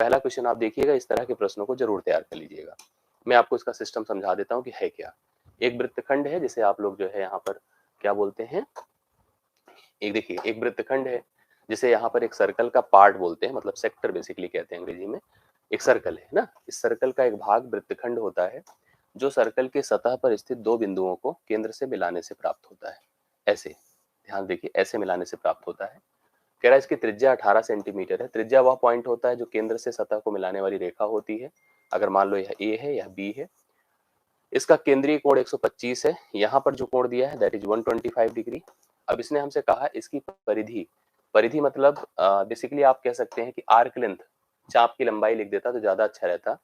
पहला क्वेश्चन आप देखिएगा, इस तरह के प्रश्नों को जरूर तैयार कर लीजिएगा। मैं आपको इसका सिस्टम समझा देता हूँ कि है क्या। एक वृत्तखंड है, जिसे आप लोग जो है यहाँ पर क्या बोलते हैं, एक देखिए एक वृत्तखंड है जिसे यहाँ पर एक सर्कल का पार्ट बोलते हैं, मतलब सेक्टर बेसिकली कहते हैं अंग्रेजी में। एक सर्कल है ना, इस सर्कल का एक भाग वृत्तखंड होता है जो सर्कल के सतह पर स्थित दो बिंदुओं को केंद्र से मिलाने से प्राप्त होता है। ऐसे ध्यान देखिए, ऐसे मिलाने से प्राप्त होता है। कह रहा है इसकी त्रिज्या 18 सेंटीमीटर है। त्रिज्या वह पॉइंट होता है जो केंद्र से सतह को मिलाने वाली रेखा होती है। अगर मान लो यह ए है, यह बी है। इसका केंद्रीय कोण 125 है। यहाँ पर जो कोण दिया है दैट इज 125 डिग्री। अब इसने हमसे कहा इसकी परिधि, परिधि मतलब बेसिकली आप कह सकते हैं कि आर्क लेंथ, चाप की लंबाई लिख देता तो ज्यादा अच्छा रहता।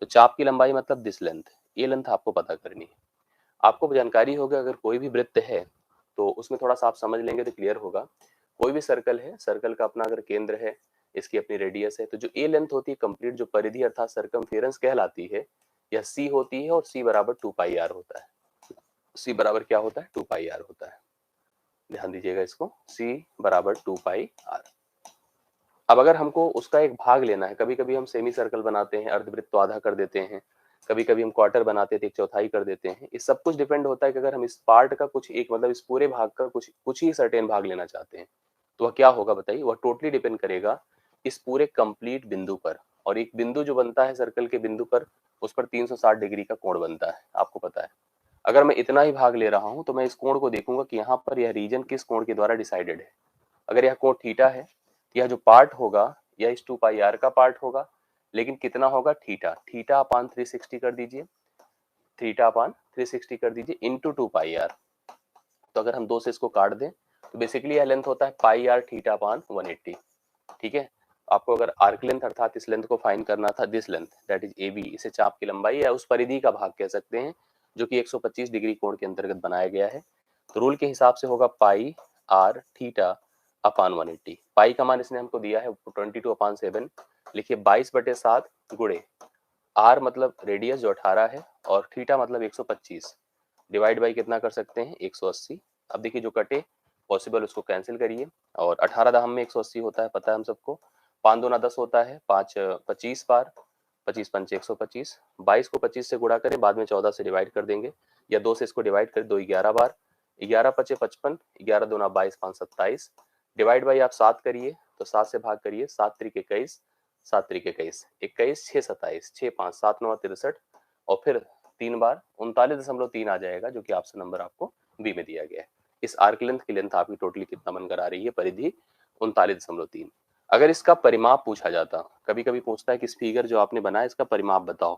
तो चाप की लंबाई मतलब दिस लेंथ, ये लेंथ आपको पता करनी है। आपको जानकारी होगा अगर कोई भी वृत्त है तो उसमें थोड़ा सा आप समझ लेंगे तो क्लियर होगा। कोई भी सर्कल है, सर्कल का अपना अगर केंद्र है, इसकी अपनी रेडियस है, तो जो ए लेंथ होती है कंप्लीट, जो परिधि अर्थात सर्कमफेरेंस कहलाती है, यह सी होती है और सी बराबर 2 पाई आर होता है। सी बराबर क्या होता है, 2 पाई आर होता है। ध्यान दीजिएगा इसको, सी बराबर 2 पाई आर। अब अगर हमको उसका एक भाग लेना है, कभी कभी हम सेमी सर्कल बनाते हैं, अर्धवृत्त तो आधा कर देते हैं, कभी कभी हम क्वार्टर बनाते थे, एक चौथाई कर देते हैं। इस सब कुछ डिपेंड होता है कि अगर हम इस पार्ट का कुछ एक मतलब इस पूरे भाग का कुछ कुछ ही सर्टेन भाग लेना चाहते हैं तो वह क्या होगा बताइए। वह टोटली डिपेंड करेगा इस पूरे कंप्लीट बिंदु पर। और एक बिंदु जो बनता है सर्कल के बिंदु पर, उस पर 360 डिग्री का कोण बनता है, आपको पता है। अगर मैं इतना ही भाग ले रहा हूं तो मैं इस कोण को देखूंगा कि यहाँ पर यह रीजन किस कोण के द्वारा डिसाइडेड है। अगर यह कोण थीटा है, यह जो पार्ट होगा यह इस 2 पाई आर का पार्ट होगा, लेकिन कितना होगा, थीटा, थीटा अपान 360 कर दीजिए, थीटा अपान 360 कर दीजिए इंटू 2 पाई आर। तो अगर हम दो से इसको काट दें तो बेसिकली यह लेंथ होता है पाई आर थीटा अपान 180। ठीक है, आपको अगर आर्क लेंथ अर्थात इस लेंथ को फाइंड करना था, this length that is A B, इसे चाप की लंबाई या उस परिधि का भाग कह सकते हैं जो कि 125 डिग्री कोण के अंतर्गत बनाया गया है। तो रूल के हिसाब से होगा पाई आर थीटा अपान 180। पाई का मान इसने हमको दिया है 22 अपान 7, लिखिए 22/7 गुणे आर मतलब रेडियस जो 18 है और थीटा मतलब 125, डिवाइड बाई कितना कर सकते हैं 180। अब देखिए जो कटे पॉसिबल उसको कैंसिल करिए, और 18 दहम में 180 होता है, पता है हम सबको। 5 दूना 10 होता है, 5 25 बार, 25 पंचे 125, 22 को 25 से गुणा करें, बाद में 14 से डिवाइड कर देंगे, या 2 से इसको डिवाइड करें, 2 11 बार, 11 पचे 55, 11 दूना 22, 5 27, डिवाइड बाई आप 7 करिए, तो 7 से भाग करिए, 7 त्रिक 21, 7 त्रिक 21, 21 6 27, 6 5 7 9 63, और फिर 3 बार 39.3 आ जाएगा, जो कि ऑप्शन नंबर आपको बी में दिया गया है। इस आर्क लेंथ की लेंथ आपकी टोटली कितना बनकर आ रही है, परिधि 39.3। अगर इसका परिमाप पूछा जाता, कभी कभी पूछता है कि इस फिगर जो आपने बनाया इसका परिमाप बताओ,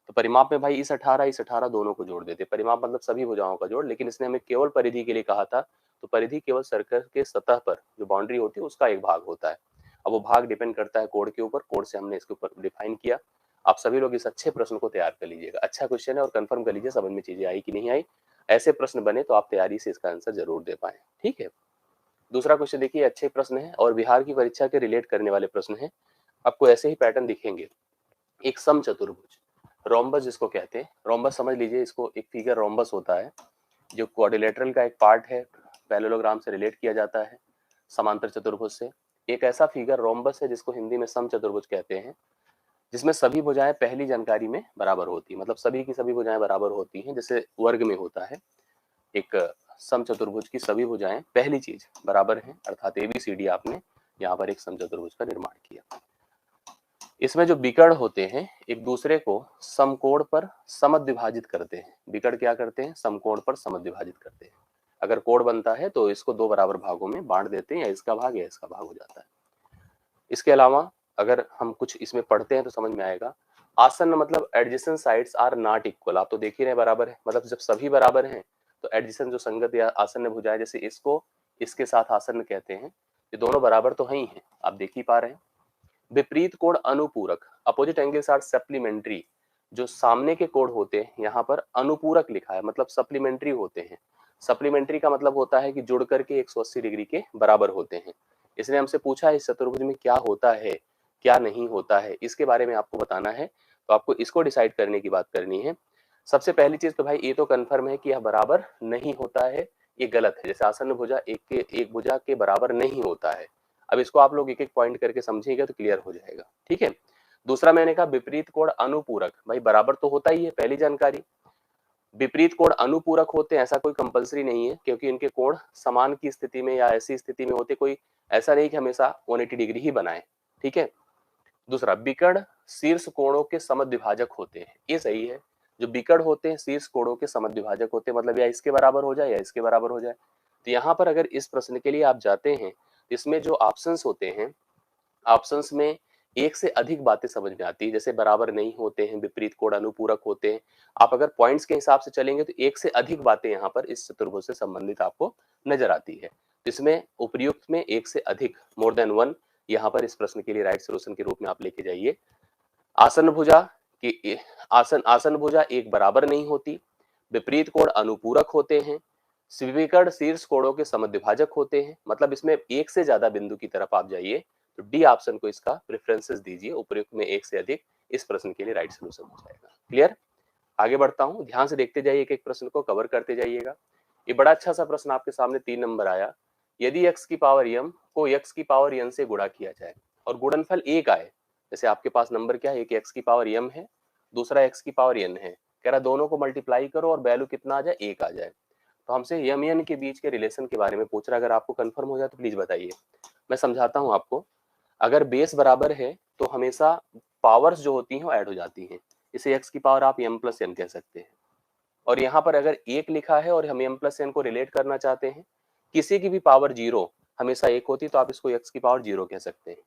तो परिमाप में भाई इस 18 दोनों को जोड़ देते। परिमाप मतलब सभी भुजाओं का जोड़, लेकिन इसने हमें केवल परिधि के लिए कहा था, तो परिधि केवल सर्कल के सतह पर जो बाउंड्री होती है उसका एक भाग होता है। अब वो भाग डिपेंड करता है कोण के ऊपर, कोण से हमने इसके ऊपर डिफाइन किया। आप सभी लोग इस अच्छे प्रश्न को तैयार कर लीजिएगा, अच्छा क्वेश्चन है, और कंफर्म कर लीजिए समझ में चीजें आई कि नहीं आई। ऐसे प्रश्न बने तो आप तैयारी से इसका आंसर जरूर दे पाए। ठीक है, दूसरा क्वेश्चन देखिए, अच्छे प्रश्न है और बिहार की परीक्षा के रिलेट करने वाले प्रश्न है। आपको ऐसे ही पैटर्न दिखेंगे। एक समचतुर्भुज, रोम्बस जिसको कहते हैं, रोम्बस समझ लीजिए इसको, एक फिगर रोम्बस होता है जो क्वाड्रिलेटरल का एक पार्ट है, पैरेललोग्राम से रिलेट किया जाता है समांतर चतुर्भुज से। एक ऐसा फिगर रोम्बस है जिसको हिंदी में समचतुर्भुज कहते हैं, जिसमें सभी भुजाएं पहली जानकारी में बराबर होती है, मतलब सभी की सभी भुजाएं बराबर होती हैं, जैसे वर्ग में होता है। एक समचतुर्भुज की सभी भुजाएं पहली चीज बराबर हैं, अर्थात एबीसीडी आपने यहाँ पर एक समचतुर्भुज का निर्माण किया। इसमें जो विकर्ण होते हैं एक दूसरे को समकोण पर समद्विभाजित करते हैं। विकर्ण क्या करते हैं, समकोण पर समद्विभाजित करते हैं। अगर कोण बनता है तो इसको दो बराबर भागों में बांट देते हैं, या इसका भाग या इसका भाग हो जाता है। इसके अलावा अगर हम कुछ इसमें पढ़ते हैं तो समझ में आएगा। आसन्न मतलब adjacent sides are not equal, आप तो देख ही रहे बराबर है, मतलब जब सभी बराबर हैं तो एडजेसेंट जो संगत या आसन्न भुजाएं, जैसे इसको इसके साथ आसन्न कहते हैं, ये दोनों बराबर तो ही हैं, आप देख ही पा रहे हैं। विपरीत कोण अनुपूरक, अपोजिट एंगल्स आर सप्लीमेंट्री, जो सामने के कोण होते हैं यहाँ पर अनुपूरक लिखा है, मतलब सप्लीमेंट्री होते हैं। सप्लीमेंट्री का मतलब होता है कि जुड़ करके 180 डिग्री के बराबर होते हैं। इसने हमसे पूछा इस चतुर्भुज में क्या होता है क्या नहीं होता है, इसके बारे में आपको बताना है, तो आपको इसको डिसाइड करने की बात करनी है। सबसे पहली चीज तो भाई ये तो कंफर्म है कि यह बराबर नहीं होता है, ये गलत है। जैसे आसन्न भुजा एक भुजा के बराबर नहीं होता है। अब इसको आप लोग एक एक पॉइंट करके समझिएगा तो क्लियर हो जाएगा। ठीक है, दूसरा मैंने कहा विपरीत कोण अनुपूरक, भाई बराबर तो होता ही है, पहली जानकारी। विपरीत कोण अनुपूरक होते हैं ऐसा कोई कंपलसरी नहीं है, क्योंकि इनके कोण समान की स्थिति में या ऐसी स्थिति में होते, कोई ऐसा नहीं कि हमेशा 180 डिग्री ही बनाए, ठीक है। दूसरा विकर्ण शीर्ष कोणों के समद्विभाजक होते हैं, ये सही है। जो विकर्ण होते हैं शीर्ष कोणों के समद्विभाजक होते हैं, मतलब या इसके बराबर हो जाए या इसके बराबर हो जाए। तो यहाँ पर अगर इस प्रश्न के लिए आप जाते हैं, इसमें जो ऑप्शंस होते हैं, ऑप्शंस में एक से अधिक बातें समझ में आती है, जैसे बराबर नहीं होते हैं, विपरीत कोण अनुपूरक होते हैं। आप अगर पॉइंट्स के हिसाब से चलेंगे तो एक से अधिक बातें यहाँ पर इस चतुर्भुज से संबंधित आपको नजर आती है। इसमें उपयुक्त में एक से अधिक, मोर देन वन, यहाँ पर इस प्रश्न के लिए राइट सोल्यूशन के रूप में आप लेके जाइए। आसन भुजा की आसन भुजा एक बराबर नहीं होती, विपरीत कोण अनुपूरक होते हैं, स्वीकर्ण शीर्ष कोणों के समद्विभाजक होते हैं, मतलब इसमें एक से ज्यादा बिंदु की तरफ आप जाइए तो डी ऑप्शन को इसका प्रेफरेंसेस दीजिए, उपयुक्त में एक से अधिक, इस प्रश्न के लिए राइट सोल्यूशन हो जाएगा। क्लियर? आगे बढ़ता हूं, ध्यान से देखते जाइए, एक एक प्रश्न को कवर करते जाइएगा। ये बड़ा अच्छा सा प्रश्न आपके सामने 3 नंबर आया। यदि x की पावर m को x की पावर n से गुणा किया जाए और गुणनफल 1 आए, जैसे आपके पास नंबर क्या है, एक x की पावर m है, दूसरा x की पावर n है, कह रहा दोनों को मल्टीप्लाई करो और वैल्यू कितना आ जाए, 1 आ जाए। तो हमसे m n के बीच के रिलेशन के बारे में पूछ रहा है, अगर आपको कंफर्म हो जाए तो प्लीज बताइए। मैं समझाता हूं आपको। अगर बेस बराबर है तो हमेशा पावर्स जो होती हैं वो ऐड हो जाती हैं, इसे x की पावर आप m प्लस n कह सकते हैं। और यहाँ पर अगर 1 लिखा है और हम m प्लस n को रिलेट करना चाहते हैं, किसी की भी पावर 0 हमेशा 1 होती, तो आप इसको x की पावर 0 कह सकते हैं।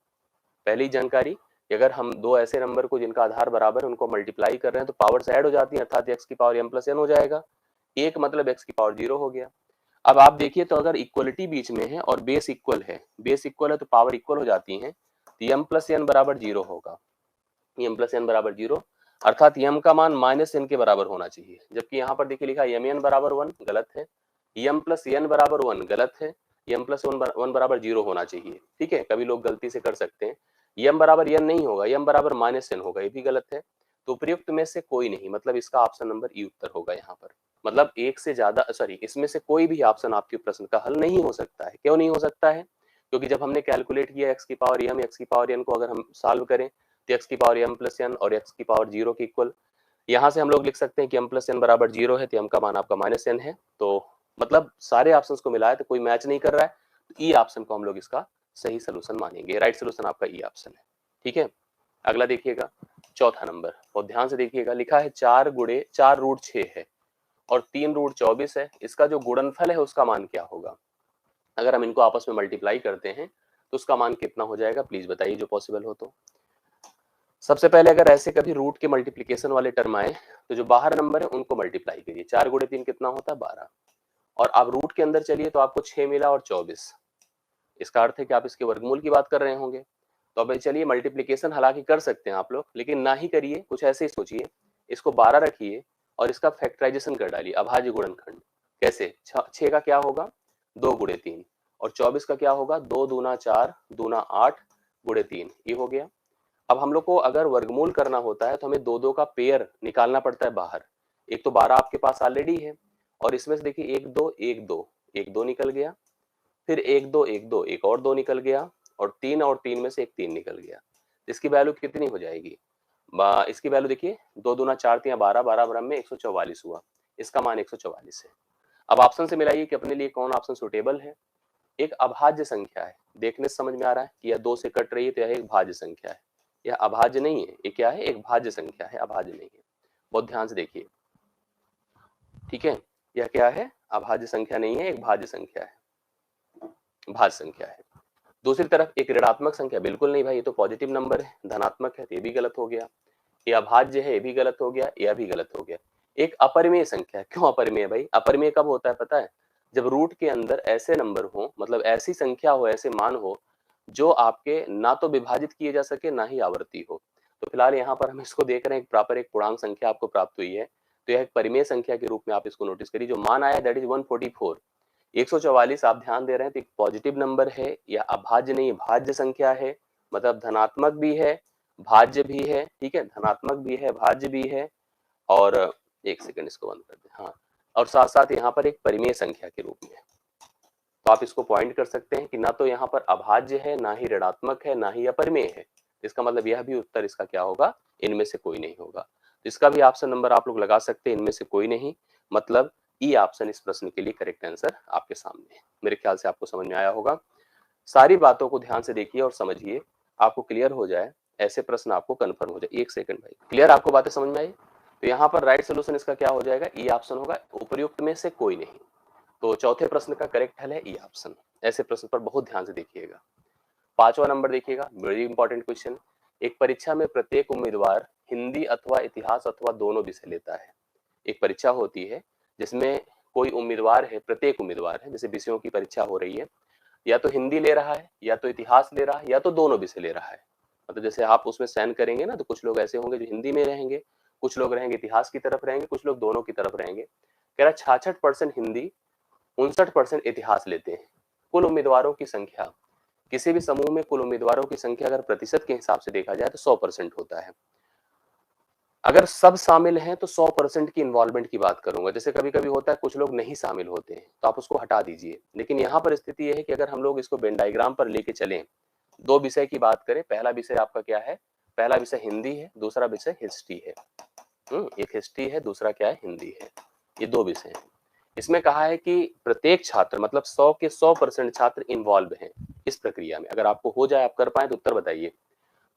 पहली जानकारी, अगर हम दो ऐसे नंबर को जिनका आधार बराबर है उनको मल्टीप्लाई कर रहे हैं तो पावर्स ऐड हो जाती है, अर्थात x की पावर m प्लस n हो जाएगा। 1 मतलब x की पावर 0 हो गया। अब आप देखिए तो अगर इक्वलिटी बीच में है और बेस इक्वल है, बेस इक्वल है तो पावर इक्वल हो जाती है, तो m प्लस n बराबर 0 होगा। m प्लस n बराबर 0, अर्थात m का मान माइनस n के बराबर होना चाहिए, जबकि यहाँ पर देखिए लिखा है m n बराबर 1, गलत है। m प्लस n बराबर 1, गलत है। m प्लस 1 बराबर 0 होना चाहिए, ठीक है। कभी लोग गलती से कर सकते हैं, m बराबर n नहीं होगा, m बराबर माइनस n होगा, ये भी गलत है। तो उपयुक्त में से कोई नहीं, मतलब इसका ऑप्शन नंबर ई उत्तर होगा यहाँ पर। मतलब एक से ज्यादा, सॉरी, इसमें से कोई भी ऑप्शन आपके प्रश्न का हल नहीं हो सकता है। क्यों नहीं हो सकता है? क्योंकि जब हमने कैलकुलेट किया x की पावर m, x की पावर n को अगर हम सॉल्व करें तो x की पावर m प्लस n और x की पावर 0 के इक्वल, यहाँ से हम लोग लिख सकते हैं कि m प्लस n बराबर 0 है, तो m का मान आपका माइनस n है। तो मतलब सारे ऑप्शंस को मिलाए तो कोई मैच नहीं कर रहा है, तो ई ऑप्शन को हम लोग इसका सही सोल्यूशन मानेंगे। राइट सोल्यूशन आपका ई ऑप्शन है, ठीक है। अगला देखिएगा, चौथा नंबर, और ध्यान से देखिएगा, लिखा है 4 रूट 6 है और 3 रूट 24 है, इसका जो गुणनफल है उसका मान क्या होगा? अगर हम इनको आपस में मल्टीप्लाई करते हैं तो उसका मान कितना हो जाएगा, प्लीज बताइए जो पॉसिबल हो तो। सबसे पहले अगर ऐसे कभी रूट के मल्टीप्लीकेशन वाले टर्म आए तो जो बाहर नंबर है उनको मल्टीप्लाई करिए, 4 गुणे 3 कितना होता है, 12। और आप रूट के अंदर चलिए तो आपको 6 मिला और 24, इसका अर्थ है कि आप इसके वर्गमूल की बात कर रहे होंगे। तो अब चलिए मल्टीप्लीकेशन हालांकि कर सकते हैं आप लोग, लेकिन ना ही करिए, कुछ ऐसे ही सोचिए, इसको 12 रखिए और इसका फैक्टराइजेशन कर डालिए, अभाज्य गुणनखंड। कैसे? 6 का क्या होगा, 2 गुणे 3, और 24 का क्या होगा, 2 दूना 4 दूना 8 गुणे 3, ये हो गया। अब हम लोग को अगर वर्गमूल करना होता है तो हमें 2 का पेयर निकालना पड़ता है बाहर। एक तो 12 आपके पास ऑलरेडी है, और इसमें से देखिए 1 2 1 2 1 2 निकल गया, फिर 1 2 1 2 एक और 2 निकल गया, और 3 में से एक 3 निकल गया। इसकी वैल्यू कितनी हो जाएगी? इसकी वैल्यू देखिए, 2 दूना 4 3 12, 12 बराबर में 144 हुआ, इसका मान 144 है। अब ऑप्शन से मिलाइए कि अपने लिए कौन ऑप्शन सुटेबल है। एक अभाज्य संख्या है, देखने से समझ में आ रहा है कि यह 2 से कट रही है, तो यह एक भाज्य संख्या है। यह अभाज्य नहीं है, ये क्या है, एक भाज्य संख्या है, अभाज्य नहीं है। बहुत ध्यान से देखिए, ठीक है। यह क्या है, अभाज्य संख्या नहीं है, एक भाज्य संख्या है, भाज्य संख्या है। दूसरी तरफ एक ऋणात्मक संख्या, बिल्कुल नहीं भाई, ये तो पॉजिटिव नंबर है, धनात्मक है, तो ये भी गलत हो गया। ये अभाज्य है, ये भी गलत हो गया, यह भी गलत हो गया। एक अपरिमेय संख्या, क्यों अपरिमेय भाई? अपरिमेय कब होता है पता है? जब रूट के अंदर ऐसे नंबर हो, मतलब ऐसी संख्या हो, ऐसे मान हो जो आपके ना तो विभाजित किए जा सके ना ही आवर्ती हो। तो फिलहाल यहाँ पर हम इसको देख रहे हैं, प्रॉपर एक पूर्णांक संख्या आपको प्राप्त हुई है, तो यह एक परिमेय संख्या के रूप में आप इसको नोटिस करिए। जो मान आया दैट इज 144, 144 आप ध्यान दे रहे हैं तो एक पॉजिटिव नंबर है, या अभाज्य नहीं, भाज्य संख्या है, मतलब धनात्मक भी है, भाज्य भी है, ठीक है, धनात्मक भी है, भाज्य भी है, और एक सेकंड इसको बंद कर दे, हाँ, और साथ साथ यहाँ पर एक परिमेय संख्या के रूप में। तो आप इसको पॉइंट कर सकते हैं कि ना तो यहाँ पर अभाज्य है, ना ही ऋणात्मक है, ना ही अपरिमेय है, इसका मतलब यह भी उत्तर इसका क्या होगा, इनमें से कोई नहीं होगा। तो इसका भी ऑप्शन नंबर आप लोग लगा सकते हैं, इनमें से कोई नहीं, मतलब ई ऑप्शन इस प्रश्न के लिए करेक्ट आंसर आपके सामने है। मेरे ख्याल से आपको समझ में आया होगा। सारी बातों को ध्यान से देखिए और समझिए, आपको क्लियर हो जाए, ऐसे प्रश्न आपको कंफर्म हो जाए। एक सेकंड भाई, क्लियर, आपको बातें समझ में आई? तो यहाँ पर राइट सोल्यूशन इसका क्या हो जाएगा, ई ऑप्शन होगा, उपर्युक्त में से कोई नहीं। तो चौथे प्रश्न का करेक्ट हल है ई ऑप्शन। ऐसे प्रश्न पर बहुत ध्यान से देखिएगा। पांचवा नंबर देखिएगा, वेरी इंपॉर्टेंट क्वेश्चन। एक परीक्षा में प्रत्येक उम्मीदवार हिंदी अथवा इतिहास अथवा दोनों विषय लेता है। एक परीक्षा होती है जिसमें कोई उम्मीदवार है, प्रत्येक उम्मीदवार है, जैसे विषयों की परीक्षा हो रही है, या तो हिंदी ले रहा है, या तो इतिहास ले रहा है, या तो दोनों विषय ले रहा है। मतलब जैसे आप उसमें साइन करेंगे ना, तो कुछ लोग ऐसे होंगे जो हिंदी में रहेंगे, कुछ लोग रहेंगे इतिहास की तरफ रहेंगे, कुछ लोग दोनों की तरफ रहेंगे। कह रहा 66% हिंदी, 59% इतिहास लेते हैं। कुल उम्मीदवारों की संख्या, किसी भी समूह में कुल उम्मीदवारों की संख्या अगर प्रतिशत के हिसाब से देखा जाए तो 100% होता है। अगर सब शामिल हैं तो 100% की इन्वॉल्वमेंट की बात करूंगा। जैसे कभी कभी होता है कुछ लोग नहीं शामिल होते हैं, तो आप उसको हटा दीजिए। लेकिन यहाँ पर स्थिति यह है कि अगर हम लोग इसको वेन डायग्राम पर लेके चलें, दो विषय की बात करें, पहला विषय आपका क्या है, पहला विषय हिंदी है, दूसरा विषय हिस्ट्री है। एक हिस्ट्री है, दूसरा क्या है, हिंदी है। ये दो विषय हैं। इसमें कहा है कि प्रत्येक छात्र, मतलब 100 के 100% छात्र इन्वॉल्व हैं इस प्रक्रिया में। अगर आपको हो जाए, आप कर पाए तो उत्तर बताइए।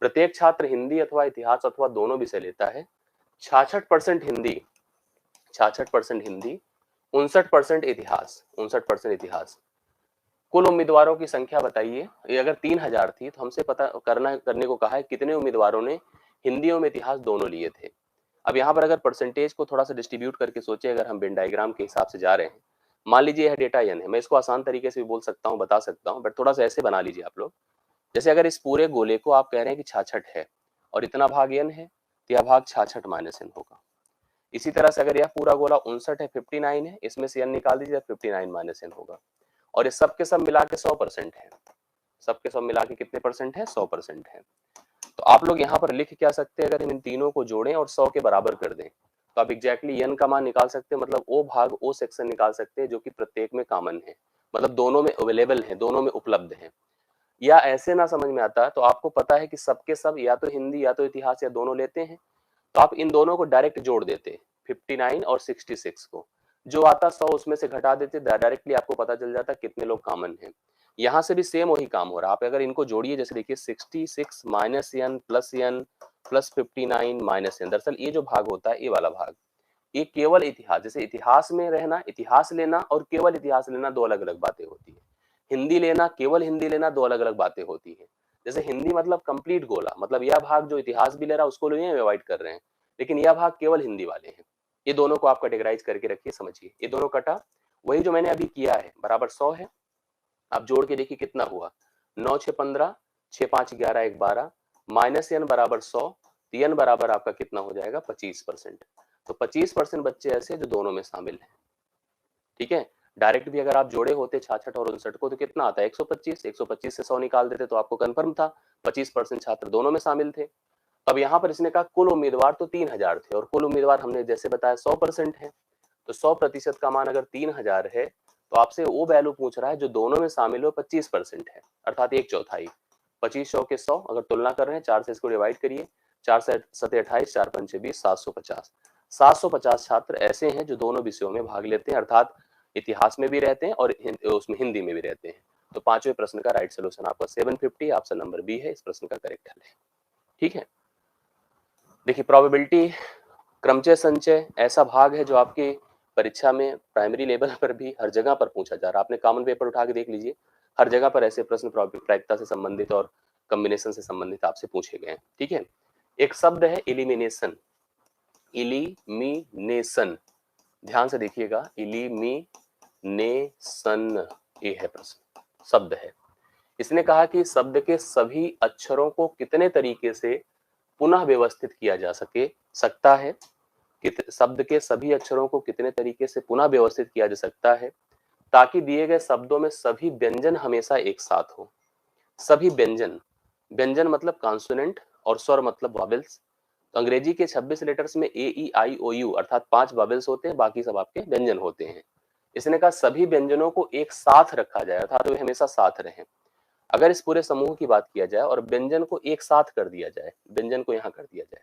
प्रत्येक छात्र हिंदी अथवा इतिहास अथवा दोनों विषय लेता है। 66% हिंदी, 66% हिंदी, 59% इतिहास, 59% इतिहास। कुल उम्मीदवारों की संख्या बताइए। ये अगर 3000 थी तो हमसे पता करने को कहा है कितने उम्मीदवारों ने हिंदी और इतिहास दोनों लिए थे। अब यहाँ पर अगर परसेंटेज को थोड़ा सा डिस्ट्रीब्यूट करके सोचे, अगर हम वेन डायग्राम के हिसाब से जा रहे हैं, मान लीजिए यह डेटा एन है, मैं इसको आसान तरीके से भी बोल सकता हूँ, बता सकता हूँ, बट थोड़ा सा ऐसे बना लीजिए आप लोग। जैसे अगर इस पूरे गोले को आप कह रहे हैं कि 66 है और इतना भाग एन है, तो यह भाग 66 माइनस एन होगा। इसी तरह से अगर यह पूरा गोला 59 है, 59 है, इसमें से एन निकाल दीजिए, 59 माइनस एन होगा। और ये सब के सब मिला के 100% है। सब के सब मिला के कितने परसेंट है, 100% है। तो आप लोग यहाँ पर लिख क्या सकते हैं, अगर हम इन तीनों को जोड़ें और 100 के बराबर कर दें, तो आप एग्जैक्टली एन का मान निकाल सकते हैं। मतलब ओ भाग ओ सेक्शन निकाल सकते हैं जो कि प्रत्येक में कॉमन है, मतलब दोनों में अवेलेबल है, दोनों में उपलब्ध है। या ऐसे ना समझ में आता तो आपको पता है कि सबके सब या तो हिंदी या तो इतिहास या दोनों लेते हैं, तो आप इन दोनों को डायरेक्ट जोड़ देते, 59 और 66 को, जो आता 100 उसमें से घटा देते, डायरेक्टली आपको पता चल जाता कितने लोग कॉमन हैं। यहाँ से भी सेम वही काम हो रहा है। आप अगर इनको जोड़िए, जैसे देखिए 66 minus n plus 59 minus n, दरअसल ये जो भाग होता है, ये वाला भाग, ये केवल इतिहास, जैसे इतिहास में रहना, इतिहास लेना और केवल इतिहास लेना दो अलग अलग बातें होती है। हिंदी लेना, केवल हिंदी लेना दो अलग अलग बातें होती है। जैसे हिंदी मतलब कंप्लीट गोला, मतलब यह भाग जो इतिहास भी ले रहा है उसको नहीं अवॉइड कर रहे हैं, लेकिन यह भाग केवल हिंदी वाले हैं। ये दोनों को आप कैटेगराइज करके रखिए, समझिए। ये दोनों कटा, वही जो मैंने अभी किया है, बराबर 100 है। आप जोड़ के देखिए कितना हुआ, 9 6 15, 6 5 11 1 12, माइनस एन बराबर 100, एन बराबर आपका कितना हो जाएगा, 25%। तो 25% बच्चे ऐसे जो दोनों में शामिल हैं। ठीक है, डायरेक्ट भी अगर आप जोड़े होते 66 और 59 को, तो कितना आता है, 125। 125 से 100 निकाल देते तो आपको कंफर्म था 25% छात्र दोनों में शामिल थे। अब यहाँ पर इसने कहा कुल उम्मीदवार तो 3000 थे, और कुल उम्मीदवार हमने जैसे बताया 100% है। तो 100% का मान अगर 3000 है, तो आपसे वो वैल्यू पूछ रहा है जो दोनों में शामिल हो 25% है, अर्थात एक चौथाई। 25 के 100 अगर तुलना कर रहे हैं, 4 से इसको डिवाइड करिए, 4 से 7 28, 4 5 20, 750। 750 छात्र ऐसे हैं जो दोनों विषयों में भाग लेते हैं, अर्थात इतिहास में भी रहते हैं और उसमें हिंदी में भी रहते हैं। तो पांचवें प्रश्न का राइट सोल्यूशन आपका 750, ऑप्शन नंबर बी है, इस प्रश्न का करेक्ट हल है। ठीक है, देखिए प्रोबेबिलिटी, क्रमचय संचय ऐसा भाग है जो आपकी परीक्षा में प्राइमरी लेवल पर भी हर जगह पर पूछा जा रहा है। आपने कॉमन पेपर उठा के देख लीजिए, हर जगह पर ऐसे प्रश्न प्रायिकता से संबंधित और कॉम्बिनेशन से संबंधित आपसे पूछे गए हैं। ठीक है, एक शब्द है इलिमिनेशन, इलिमिनेशन, ध्यान से देखिएगा, इलिमिनेशन, ये है प्रश्न, शब्द है। इसने कहा कि शब्द के सभी अक्षरों को कितने तरीके से पुनः व्यवस्थित किया जा सकता है, शब्द के सभी अक्षरों को कितने तरीके से पुनः व्यवस्थित किया जा सकता है ताकि दिए गए शब्दों में सभी व्यंजन हमेशा एक साथ हो। सभी व्यंजन, व्यंजन मतलब कॉन्सोनेंट और स्वर मतलब वॉवेल्स। तो अंग्रेजी के 26 लेटर्स में ए ई आई ओ यू अर्थात 5 वॉवेल्स होते हैं, बाकी सब आपके व्यंजन होते हैं। इसने कहा सभी व्यंजनों को एक साथ रखा जाए, अर्थात वे हमेशा साथ रहें। अगर इस पूरे समूह की बात किया जाए और व्यंजन को एक साथ कर दिया जाए, व्यंजन को यहाँ कर दिया जाए,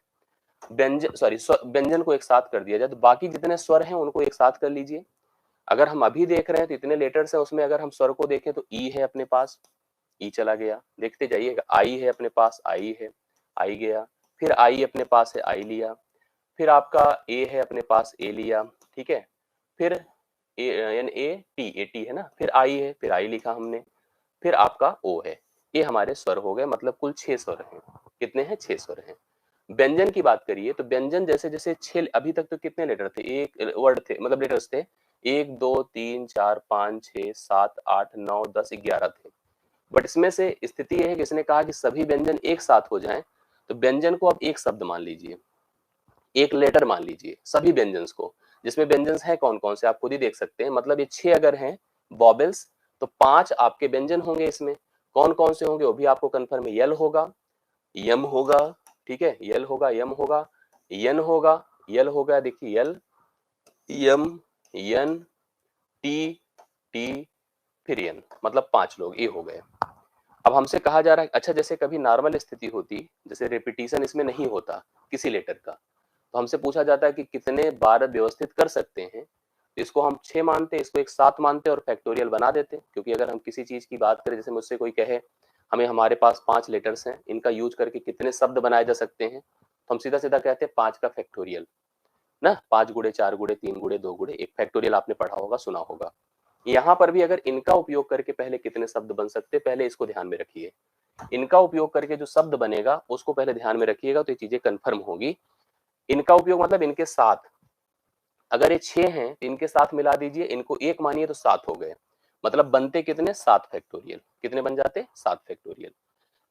व्यंजन को एक साथ कर दिया जाए, तो बाकी जितने स्वर हैं उनको एक साथ कर लीजिए। अगर हम अभी देख रहे हैं तो इतने लेटर्स हैं, उसमें अगर हम स्वर को देखें तो ई है अपने पास, ई चला गया, देखते जाइएगा। आई है अपने पास, आई है, आई गया। फिर आई अपने पास है, आई लिया। फिर आपका ए है अपने पास, ए लिया, ठीक है। फिर ए टी, ए टी है ना, फिर आई है, फिर आई लिखा हमने। फिर आपका ओ है। ये हमारे स्वर हो गए, मतलब कुल 6 स्वर हैं। कितने हैं? 6 स्वर हैं। व्यंजन की बात करिए तो व्यंजन जैसे जैसे 6, अभी तक तो कितने लेटर थे, एक वर्ड थे, मतलब लेटर्स थे, 1 2 3 4 5 6 7 8 9 10 11 थे। बट इसमें से स्थिति यह है कि इसने कहा कि सभी व्यंजन एक साथ हो जाएं, तो व्यंजन को अब एक शब्द मान लीजिए, एक लेटर मान लीजिए सभी व्यंजन्स को। जिसमें व्यंजन्स हैं कौन कौन से आप खुद ही देख सकते हैं, मतलब ये 6 अगर हैं वॉवेल्स, तो 5 आपके व्यंजन होंगे इसमें। कौन कौन से होंगे वो भी आपको कंफर्म है। यल होगा, यम होगा, ठीक है, यल होगा, यम होगा, यन होगा, यल होगा, देखिए यल, यम, यन, टी, टी, फिर यन, मतलब 5 लोग ये हो गए। अब हमसे कहा जा रहा है, अच्छा जैसे कभी नॉर्मल स्थिति होती, जैसे रिपीटिशन इसमें नहीं होता किसी लेटर का, तो हमसे पूछा जाता है कि कितने बार व्यवस्थित कर सकते हैं, तो इसको हम 6 मानते, इसको एक 7 मानते और फैक्टोरियल बना देते। क्योंकि अगर हम किसी चीज की बात करें, जैसे मुझसे कोई कहे हमें हमारे पास 5 लेटर्स हैं, इनका यूज करके कितने शब्द बनाए जा सकते हैं, तो हम सीधा सीधा कहते हैं 5 का फैक्टोरियल ना, 5 गुड़े 4 गुड़े 3 गुड़े 2 गुड़े 1, फैक्टोरियल आपने पढ़ा होगा, सुना होगा। यहाँ पर भी अगर इनका उपयोग करके पहले कितने शब्द बन सकते, पहले इसको ध्यान में रखिए। इनका उपयोग करके जो शब्द बनेगा उसको पहले ध्यान में रखिएगा, तो ये चीजें कंफर्म होगी। इनका उपयोग मतलब इनके साथ, अगर ये 6 हैं तो इनके साथ मिला दीजिए, इनको एक मानिए तो 7 हो गए, मतलब बनते कितने? 7 फैक्टोरियल। कितने बन जाते? 7 फैक्टोरियल।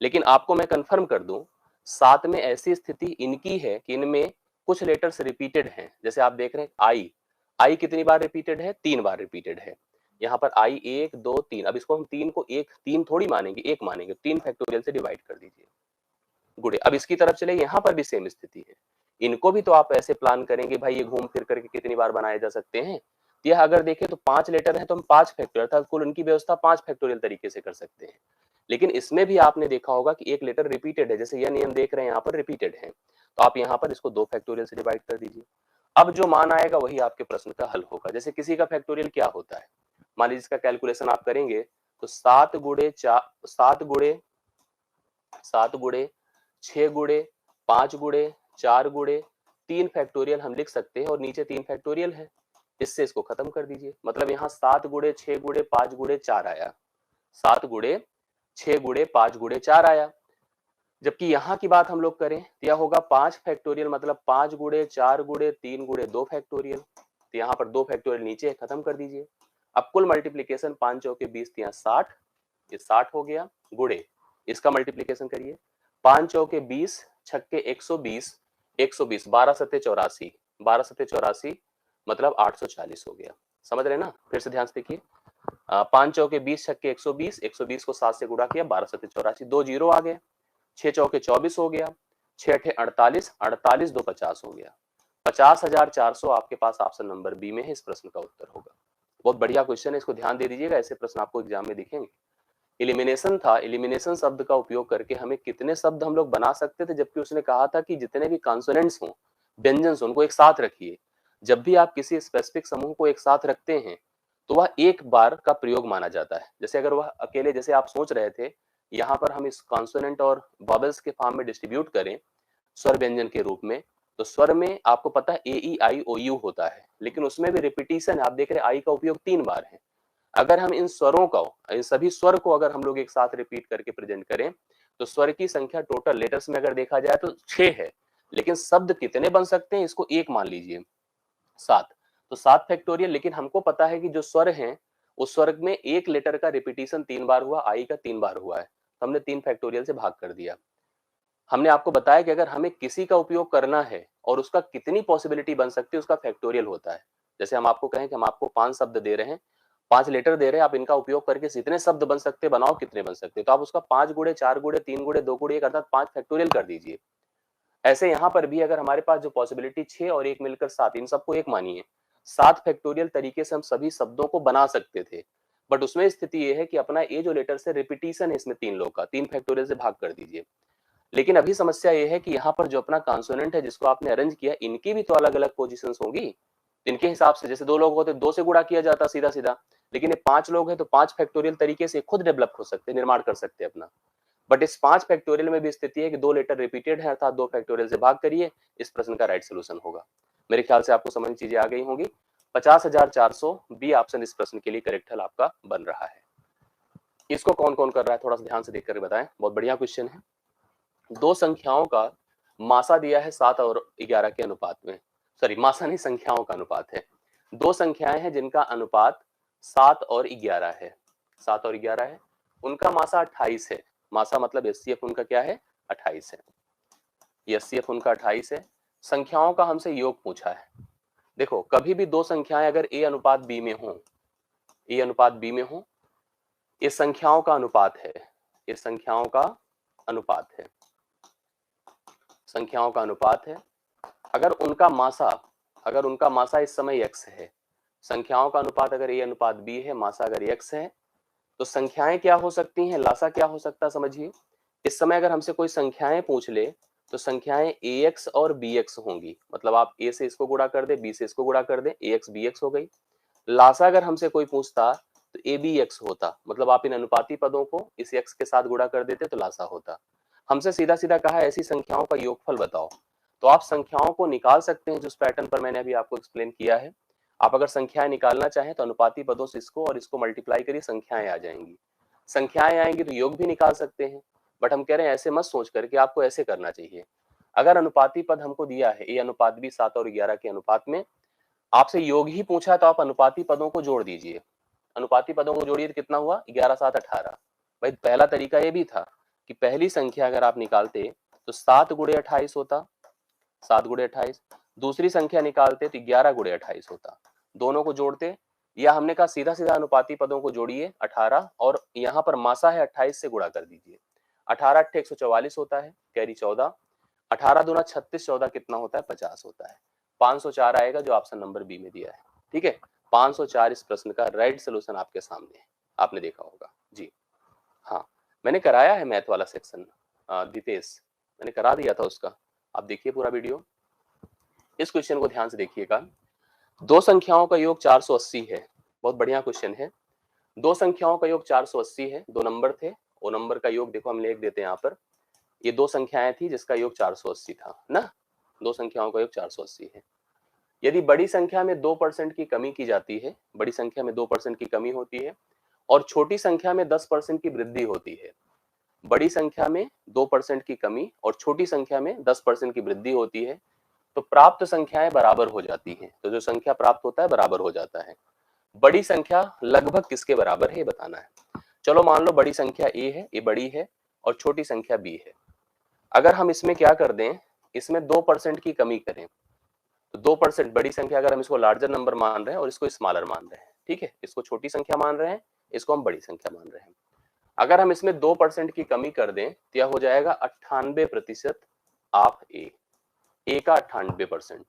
लेकिन आपको मैं कंफर्म कर दूं, 7 में ऐसी स्थिति इनकी है कि इनमें कुछ लेटर्स रिपीटेड हैं। जैसे आप देख रहे हैं आई, आई कितनी बार रिपीटेड है? 3 बार रिपीटेड है। यहाँ पर आई 1 2 3, अब इसको हम 3 को एक 3 थोड़ी मानेंगे, एक मानेंगे, 3 फैक्टोरियल से डिवाइड कर दीजिए गुड़े। अब इसकी तरफ चले, यहाँ पर भी सेम स्थिति है। इनको भी तो आप ऐसे प्लान करेंगे भाई, ये घूम फिर करके कितनी बार बनाए जा सकते हैं। यह अगर देखें तो 5 लेटर है तो हम 5 फैक्टोरियल, अर्थात कुल उनकी व्यवस्था 5 फैक्टोरियल तरीके से कर सकते हैं। लेकिन इसमें भी आपने देखा होगा कि एक लेटर रिपीटेड है, जैसे यह नियम देख रहे हैं यहाँ पर रिपीटेड है, तो आप यहाँ पर इसको 2 फैक्टोरियल से डिवाइड कर दीजिए। अब जो मान आएगा वही आपके प्रश्न का हल होगा। जैसे किसी का फैक्टोरियल क्या होता है, मान लीजिए इसका कैलकुलेशन आप करेंगे तो 7 गुड़े 4, 7 गुड़े 6 गुड़े 5 गुड़े 4 गुड़े 3 फैक्टोरियल हम लिख सकते हैं, और नीचे 3 फैक्टोरियल है। इससे इसको खत्म कर दीजिए, मतलब यहाँ 7 गुड़े 6 गुड़े 5 गुड़े 4 आया, 7 गुड़े 6 गुड़े 5 गुड़े 4 आया। जबकि यहाँ की बात हम लोग करें तो यह होगा 5 फैक्टोरियल, मतलब 5 गुड़े 4 गुड़े 3 गुड़े 2 फैक्टोरियल। तो यहाँ पर 2 फैक्टोरियल नीचे खत्म कर दीजिए। अब कुल मल्टीप्लीकेशन 5 चौके 20, यहाँ 60, ये 60 हो गया, गुड़े इसका मल्टीप्लीकेशन करिए, 5 चौके 20 छक्के 120, 120 12 सत्ते 84, 12 सत्ते 84 मतलब 840 हो गया। समझ रहे ना? फिर से ध्यान से देखिए, 5 चौके 20 छक्के 120, 120 को 7 से गुणा किया, 12 सत्ते 84, 2 जीरो आ गए, 6 चौके 24 हो गया, 6 अठे 48, 48 दो 50 हो गया, 50,400 आपके पास ऑप्शन नंबर बी में है, इस प्रश्न का उत्तर होगा। बहुत बढ़िया क्वेश्चन है, इसको ध्यान दे दीजिएगा, ऐसे प्रश्न आपको एग्जाम में दिखेंगे। एलिमिनेशन था, एलिमिनेशन शब्द का उपयोग करके हमें कितने शब्द हम लोग बना सकते थे, जबकि उसने कहा था कि जितने भी कॉन्सोनेंट्स हों, व्यंजन उनको एक साथ रखिए। जब भी आप किसी स्पेसिफिक समूह को एक साथ रखते हैं तो वह एक बार का प्रयोग माना जाता है। जैसे अगर वह अकेले, जैसे आप सोच रहे थे यहाँ पर हम इस कॉन्सोनेंट और वॉवेल्स के फॉर्म में डिस्ट्रीब्यूट करें स्वर व्यंजन के रूप में, तो स्वर में आपको पता है ए ई आई ओ यू होता है, लेकिन उसमें भी रिपीटिशन, आप देख रहे हैं आई का उपयोग 3 बार है। अगर हम इन स्वरों को, इन सभी स्वर को अगर हम लोग एक साथ रिपीट करके प्रेजेंट करें, तो स्वर की संख्या टोटल लेटर्स में अगर देखा जाए तो 6 है, लेकिन शब्द कितने बन सकते हैं इसको एक मान लीजिए, 7। तो 7 फैक्टोरियल। लेकिन हमको पता है कि जो स्वर हैं उस स्वर में एक लेटर का रिपीटिशन 3 बार हुआ, आई का 3 बार हुआ है, तो हमने 3 फैक्टोरियल से भाग कर दिया। हमने आपको बताया कि अगर हमें किसी का उपयोग करना है और उसका कितनी पॉसिबिलिटी बन सकती है, उसका फैक्टोरियल होता है। जैसे हम आपको कहें कि हम आपको 5 शब्द दे रहे हैं, 5 लेटर दे रहे हैं, आप इनका उपयोग करके जितने शब्द बन सकते हैं बनाओ, कितने बन सकते हैं, तो आप उसका 5 गुड़े 4 गुड़े 3 गुड़े 2 गुड़े 1 अर्थात 5 फैक्टोरियल कर दीजिए। ऐसे यहाँ पर भी अगर हमारे पास जो पॉसिबिलिटी 6 और 1 मिलकर 7, इन सबको एक मानिए, 7 फैक्टोरियल तरीके से हम सभी शब्दों को बना सकते थे। बट उसमें स्थिति ये है कि अपना ए जो लेटर से रिपीटिशन है इसमें 3 लोग का, 3 फैक्टोरियल से भाग कर दीजिए। लेकिन अभी समस्या ये है कि यहाँ पर जो अपना कॉन्सोनेंट है जिसको आपने अरेंज किया, इनकी भी तो अलग-अलग पोजीशंस होंगी। इनके हिसाब से जैसे 2 लोग होते 2 से गुणा किया जाता सीधा-सीधा, लेकिन ये 5 लोग हैं तो 5 फैक्टोरियल तरीके से खुद डेवलप हो सकते हैं, निर्माण कर सकते हैं अपना। बट इस 5 फैक्टोरियल में भी स्थिति है कि 2 लेटर रिपीटेड है, अर्थात 2 फैक्टोरियल से भाग करिए, इस प्रश्न का राइट सॉल्यूशन होगा। मेरे ख्याल से आपको समझ चीजें आ गई होंगी। 50,400 बी ऑप्शन इस प्रश्न के लिए करेक्ट हल आपका बन रहा है। इसको कौन कौन कर रहा है थोड़ा सा ध्यान से देख कर बताएं, बहुत बढ़िया क्वेश्चन है। दो संख्याओं का मासा दिया है 7 और 11 के अनुपात में, सॉरी मासा नहीं, संख्याओं का अनुपात है। दो संख्याएं हैं जिनका अनुपात 7 और 11 है, 7 और 11 है, उनका मासा 28 है। मासा मतलब एचसीएफ उनका क्या है, 28 है। एचसीएफ उनका 28 है। संख्याओं का हमसे योग पूछा है। देखो कभी भी दो संख्याएं अगर ए अनुपात बी में हो, ए अनुपात बी में हो, ये संख्याओं का अनुपात है, ये संख्याओं का अनुपात है, संख्याओं का अनुपात है। अगर उनका मासा इस समय x है, संख्याओं का अनुपात अगर a अनुपात b है, मासा अगर x है, तो संख्याएं क्या हो सकती हैं, लासा क्या हो सकता है समझिए। इस समय अगर हमसे कोई संख्याएं पूछ ले तो संख्याएं ax और bx होंगी, मतलब आप a से इसको गुणा कर दे, b से इसको गुणा कर दे, ax bx हो गई। लासा अगर हमसे कोई पूछता तो abx होता, मतलब आप इन अनुपाती पदों को इस x के साथ गुणा कर देते तो लासा होता। हमसे सीधा सीधा कहा ऐसी संख्याओं का योगफल बताओ, तो आप संख्याओं को निकाल सकते हैं जिस पैटर्न पर मैंने अभी आपको एक्सप्लेन किया है। आप अगर संख्याएं निकालना चाहें तो अनुपाती पदों से इसको और इसको मल्टीप्लाई करिए, संख्याएं आ जाएंगी। संख्याएं आएंगी तो योग भी निकाल सकते हैं, बट हम कह रहे हैं ऐसे मत सोच करके आपको ऐसे करना चाहिए। अगर अनुपाती पद हमको दिया है ए अनुपात बी 7 और 11 के अनुपात में, आपसे योग ही पूछा तो आप अनुपाती पदों को जोड़ दीजिए। अनुपाती पदों को जोड़िए तो कितना हुआ, 11 7 18। भाई पहला तरीका ये भी था कि पहली संख्या अगर आप निकालते तो 7 गुणे 28 होता, 7 गुणे 28। दूसरी संख्या निकालते तो 11 गुणे 28 होता, दोनों को जोड़ते। या हमने कहा सीधा सीधा अनुपाती पदों को जोड़िए 18, और यहाँ पर मासा है 28 से गुणा कर दीजिए। 18 8 144 होता है, कैरी 14, 18 दूना 36, 14 कितना होता है 50 होता है। 504 आएगा जो ऑप्शन नंबर बी में दिया है। ठीक है, 504 इस प्रश्न का राइट सोल्यूशन आपके सामने है, आपने देखा होगा जी। हाँ, मैंने कराया है मैथ वाला सेक्शन, दीपेश मैंने करा दिया था उसका, आप देखिए पूरा वीडियो। इस क्वेश्चन को ध्यान से देखिएगा। दो संख्याओं का योग 480 है, बहुत बढ़िया क्वेश्चन है। दो संख्याओं का योग 480 है, दो नंबर थे, वो नंबर का योग देखो हम लिख देते हैं यहाँ पर। ये दो संख्याएं थी जिसका योग 480 था ना, दो संख्याओं का योग 480 है। यदि बड़ी संख्या में 2% की कमी की जाती है, बड़ी संख्या में 2% की कमी होती है और छोटी संख्या में 10% की वृद्धि होती है, बड़ी संख्या में 2% की कमी और छोटी संख्या में 10% की वृद्धि होती है, तो प्राप्त संख्याएं बराबर हो जाती हैं। तो जो संख्या प्राप्त होता है बराबर हो जाता है। बड़ी संख्या लगभग किसके बराबर है ये बताना है। चलो मान लो बड़ी संख्या a है, ये बड़ी है, और छोटी संख्या b है। अगर हम इसमें क्या कर दें, इसमें 2% की कमी करें, तो 2% बड़ी संख्या अगर हम इसको लार्जर नंबर मान रहे हैं और इसको स्मॉलर मान रहे हैं, ठीक है, इसको छोटी संख्या मान रहे हैं, इसको हम बड़ी संख्या मान रहे हैं। अगर हम इसमें 2% की कमी कर दें तो यह हो जाएगा 98% ऑफ ए का 98%।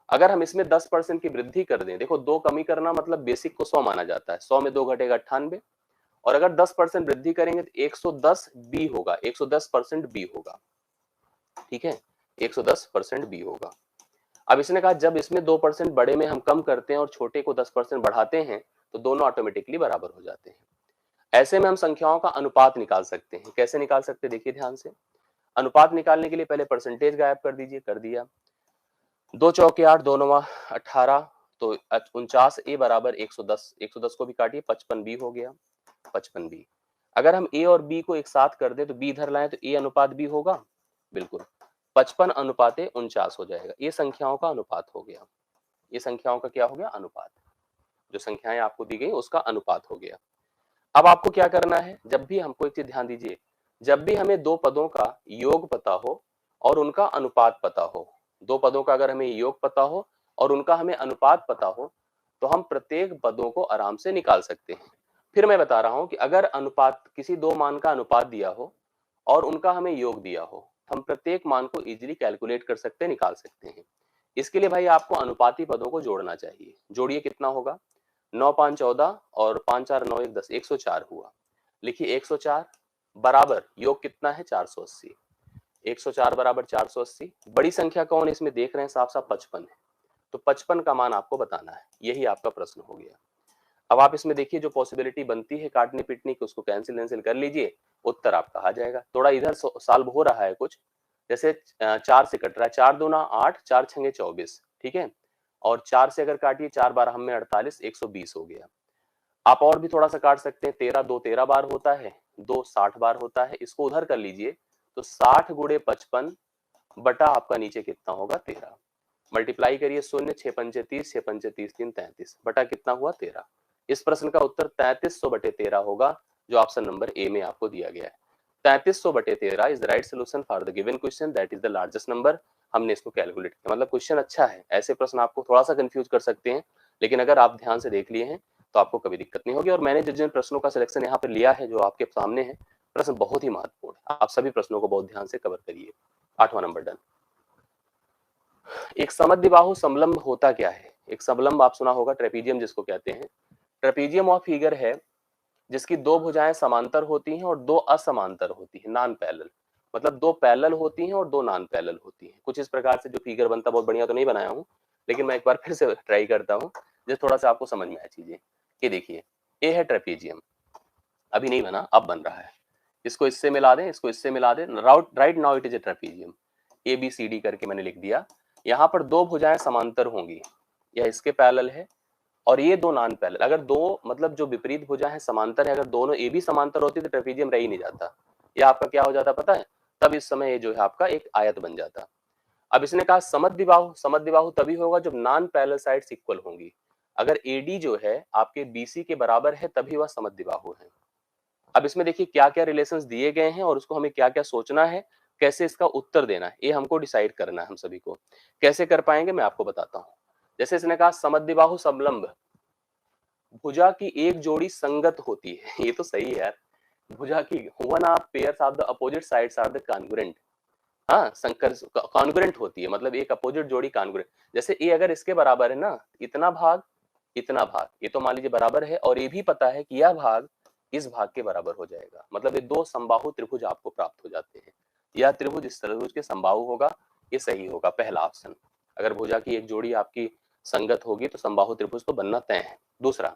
अगर हम इसमें 10% की वृद्धि कर दें, देखो दो कमी करना मतलब बेसिक को 100 माना जाता है, 100 में 2 घटेगा 98, और अगर 10% वृद्धि करेंगे तो 110 बी होगा, 110% बी होगा, ठीक है, 110% बी होगा। अब इसने कहा जब इसमें 2% बड़े में हम कम करते हैं और छोटे को 10% बढ़ाते हैं तो दोनों ऑटोमेटिकली बराबर हो जाते हैं। ऐसे में हम संख्याओं का अनुपात निकाल सकते हैं। कैसे निकाल सकते हैं देखिए ध्यान से। अनुपात निकालने के लिए पहले परसेंटेज गायब कर दीजिए, कर दिया। 2 चौके 8, 2 नवा 18, तो 49 ए बराबर 110, 110 को भी काटिए, 55 बी हो गया, 55 बी। अगर हम ए और बी को एक साथ कर दे तो बी इधर लाएं तो ए अनुपात बी होगा, बिल्कुल 55 अनुपाते 49 हो जाएगा। ये संख्याओं का अनुपात हो गया, ये संख्याओं का क्या हो गया, अनुपात। जो संख्याएं आपको दी गई उसका अनुपात हो गया। अब आपको क्या करना है, जब भी हमको एक चीज ध्यान दीजिए, जब भी हमें दो पदों का योग पता हो और उनका अनुपात पता हो, दो पदों का अगर हमें योग पता हो और उनका हमें अनुपात पता हो, तो हम प्रत्येक पदों को आराम से निकाल सकते हैं। फिर मैं बता रहा हूं कि अगर अनुपात किसी दो मान का अनुपात दिया हो और उनका हमें योग दिया हो, हम प्रत्येक मान को इजीली कैलकुलेट कर सकते हैं, निकाल सकते हैं। इसके लिए भाई आपको अनुपाती पदों को जोड़ना चाहिए। जोड़िए, कितना होगा, 9 5 14 और 5 4 9 1 10, 104 हुआ। लिखिए 104 बराबर योग कितना है 480। 104 बराबर 480। बड़ी संख्या कौन है इसमें देख रहे हैं, साफ साफ 55 है, तो 55 का मान आपको बताना है। यही आपका प्रश्न हो गया। अब आप इसमें देखिए जो पॉसिबिलिटी बनती है काटने पीटने की, उसको कैंसिल कर लीजिए, उत्तर आपका आ जाएगा। थोड़ा इधर सॉल्व हो रहा है कुछ, जैसे 4 से कट रहा है, 4 दूना 8, 4 छंगे 24, ठीक है। और 4 से अगर काटिए 4 बार हम में 48, 120 हो गया। आप और भी थोड़ा सा काट सकते हैं, 13 2 13 बार होता है, 2 60 बार होता है, इसको उधर कर लीजिए तो 60 गुणे 55 बटा आपका नीचे कितना होगा 13, मल्टीप्लाई करिए, 0 6 पंचे 30, 6 पंचे 30 3 33 बटा कितना हुआ 13। इस प्रश्न का उत्तर 3300 बटे 13 होगा, जो ऑप्शन नंबर ए में आपको दिया गया है। 3300 बटे 13 is the right solution for the given question, that is the largest number. हमने इसको कैलकुलेट किया, मतलब क्वेश्चन अच्छा है। ऐसे प्रश्न आपको थोड़ा सा कंफ्यूज कर सकते हैं, लेकिन अगर आप ध्यान से देख लिए हैं तो आपको कभी दिक्कत नहीं होगी। और मैंने जिन प्रश्नों का सिलेक्शन यहाँ पर लिया है जो आपके सामने है, प्रश्न बहुत ही महत्वपूर्ण है, आप सभी प्रश्नों को बहुत ध्यान से कवर करिए। 8वां नंबर डन। एक समद्विबाहु समलंब होता क्या है? एक समलंब आप सुना होगा, ट्रेपीजियम जिसको कहते हैं। ट्रेपीजियम ऑफ फिगर है जिसकी दो भुजाएं समांतर होती हैं और दो असमांतर होती हैं, नॉन पैरेलल। मतलब दो पैरेलल होती हैं और दो नॉन पैरेलल होती हैं। कुछ इस प्रकार से जो फिगर बनता, बहुत बढ़िया तो नहीं बनाया हूं, लेकिन मैं एक बार फिर से ट्राई करता हूं जिससे थोड़ा सा आपको समझ में आए चीजें। ये देखिए, ए है ट्रेपीजियम, अभी नहीं बना, अब बन रहा है। इसको इससे मिला दें, इसको इससे मिला दें, right now it is a trapezium. A B C D करके मैंने लिख दिया। यहाँ पर दो भुजाएं समांतर होंगी, यह इसके पैरेलल है और ये दो नॉन पैरेलल। अगर दो मतलब जो विपरीत भुजा है समांतर है, अगर दोनों ए बी समांतर होती तो ट्रेपीजियम रह ही नहीं जाता। ये आपका क्या हो जाता पता है? तब इस समय ये जो है आपका एक आयत बन जाता। अब इसने कहा समद्विबाहु, समद्विबाहु तभी होगा जब नॉन पैरेलल साइड्स इक्वल होंगी। अगर एडी जो है आपके बीसी के बराबर है तभी वह समद्विबाहु है। अब इसमें देखिए क्या क्या रिलेशंस दिए गए हैं और उसको हमें क्या क्या सोचना है, कैसे इसका उत्तर देना है, ये हमको डिसाइड करना है हम सभी को। कैसे कर पाएंगे मैं आपको बताता हूं। जैसे इसने कहा समद्विबाहु समलंब, भुजा की एक जोड़ी संगत होती है। ये तो सही है यार, भुजा की one of pairs of the opposite sides are the congruent. हाँ, संकर कॉन्ग्रुएंट होती है, मतलब एक अपोजिट जोड़ी कॉन्ग्रुएंट। जैसे ए अगर इसके बराबर है ना, इतना भाग इतना भाग, ये तो मान लीजिए बराबर है, और ये भी पता है कि यह भाग इस भाग के बराबर हो जाएगा, मतलब ये दो समबाहु त्रिभुज आपको प्राप्त हो जाते हैं। यह त्रिभुज इस त्रिभुज के समबाहु होगा, ये सही होगा पहला ऑप्शन। अगर भुजा की एक जोड़ी आपकी संगत होगी तो समबाहु त्रिभुज तो बनना तय है। दूसरा,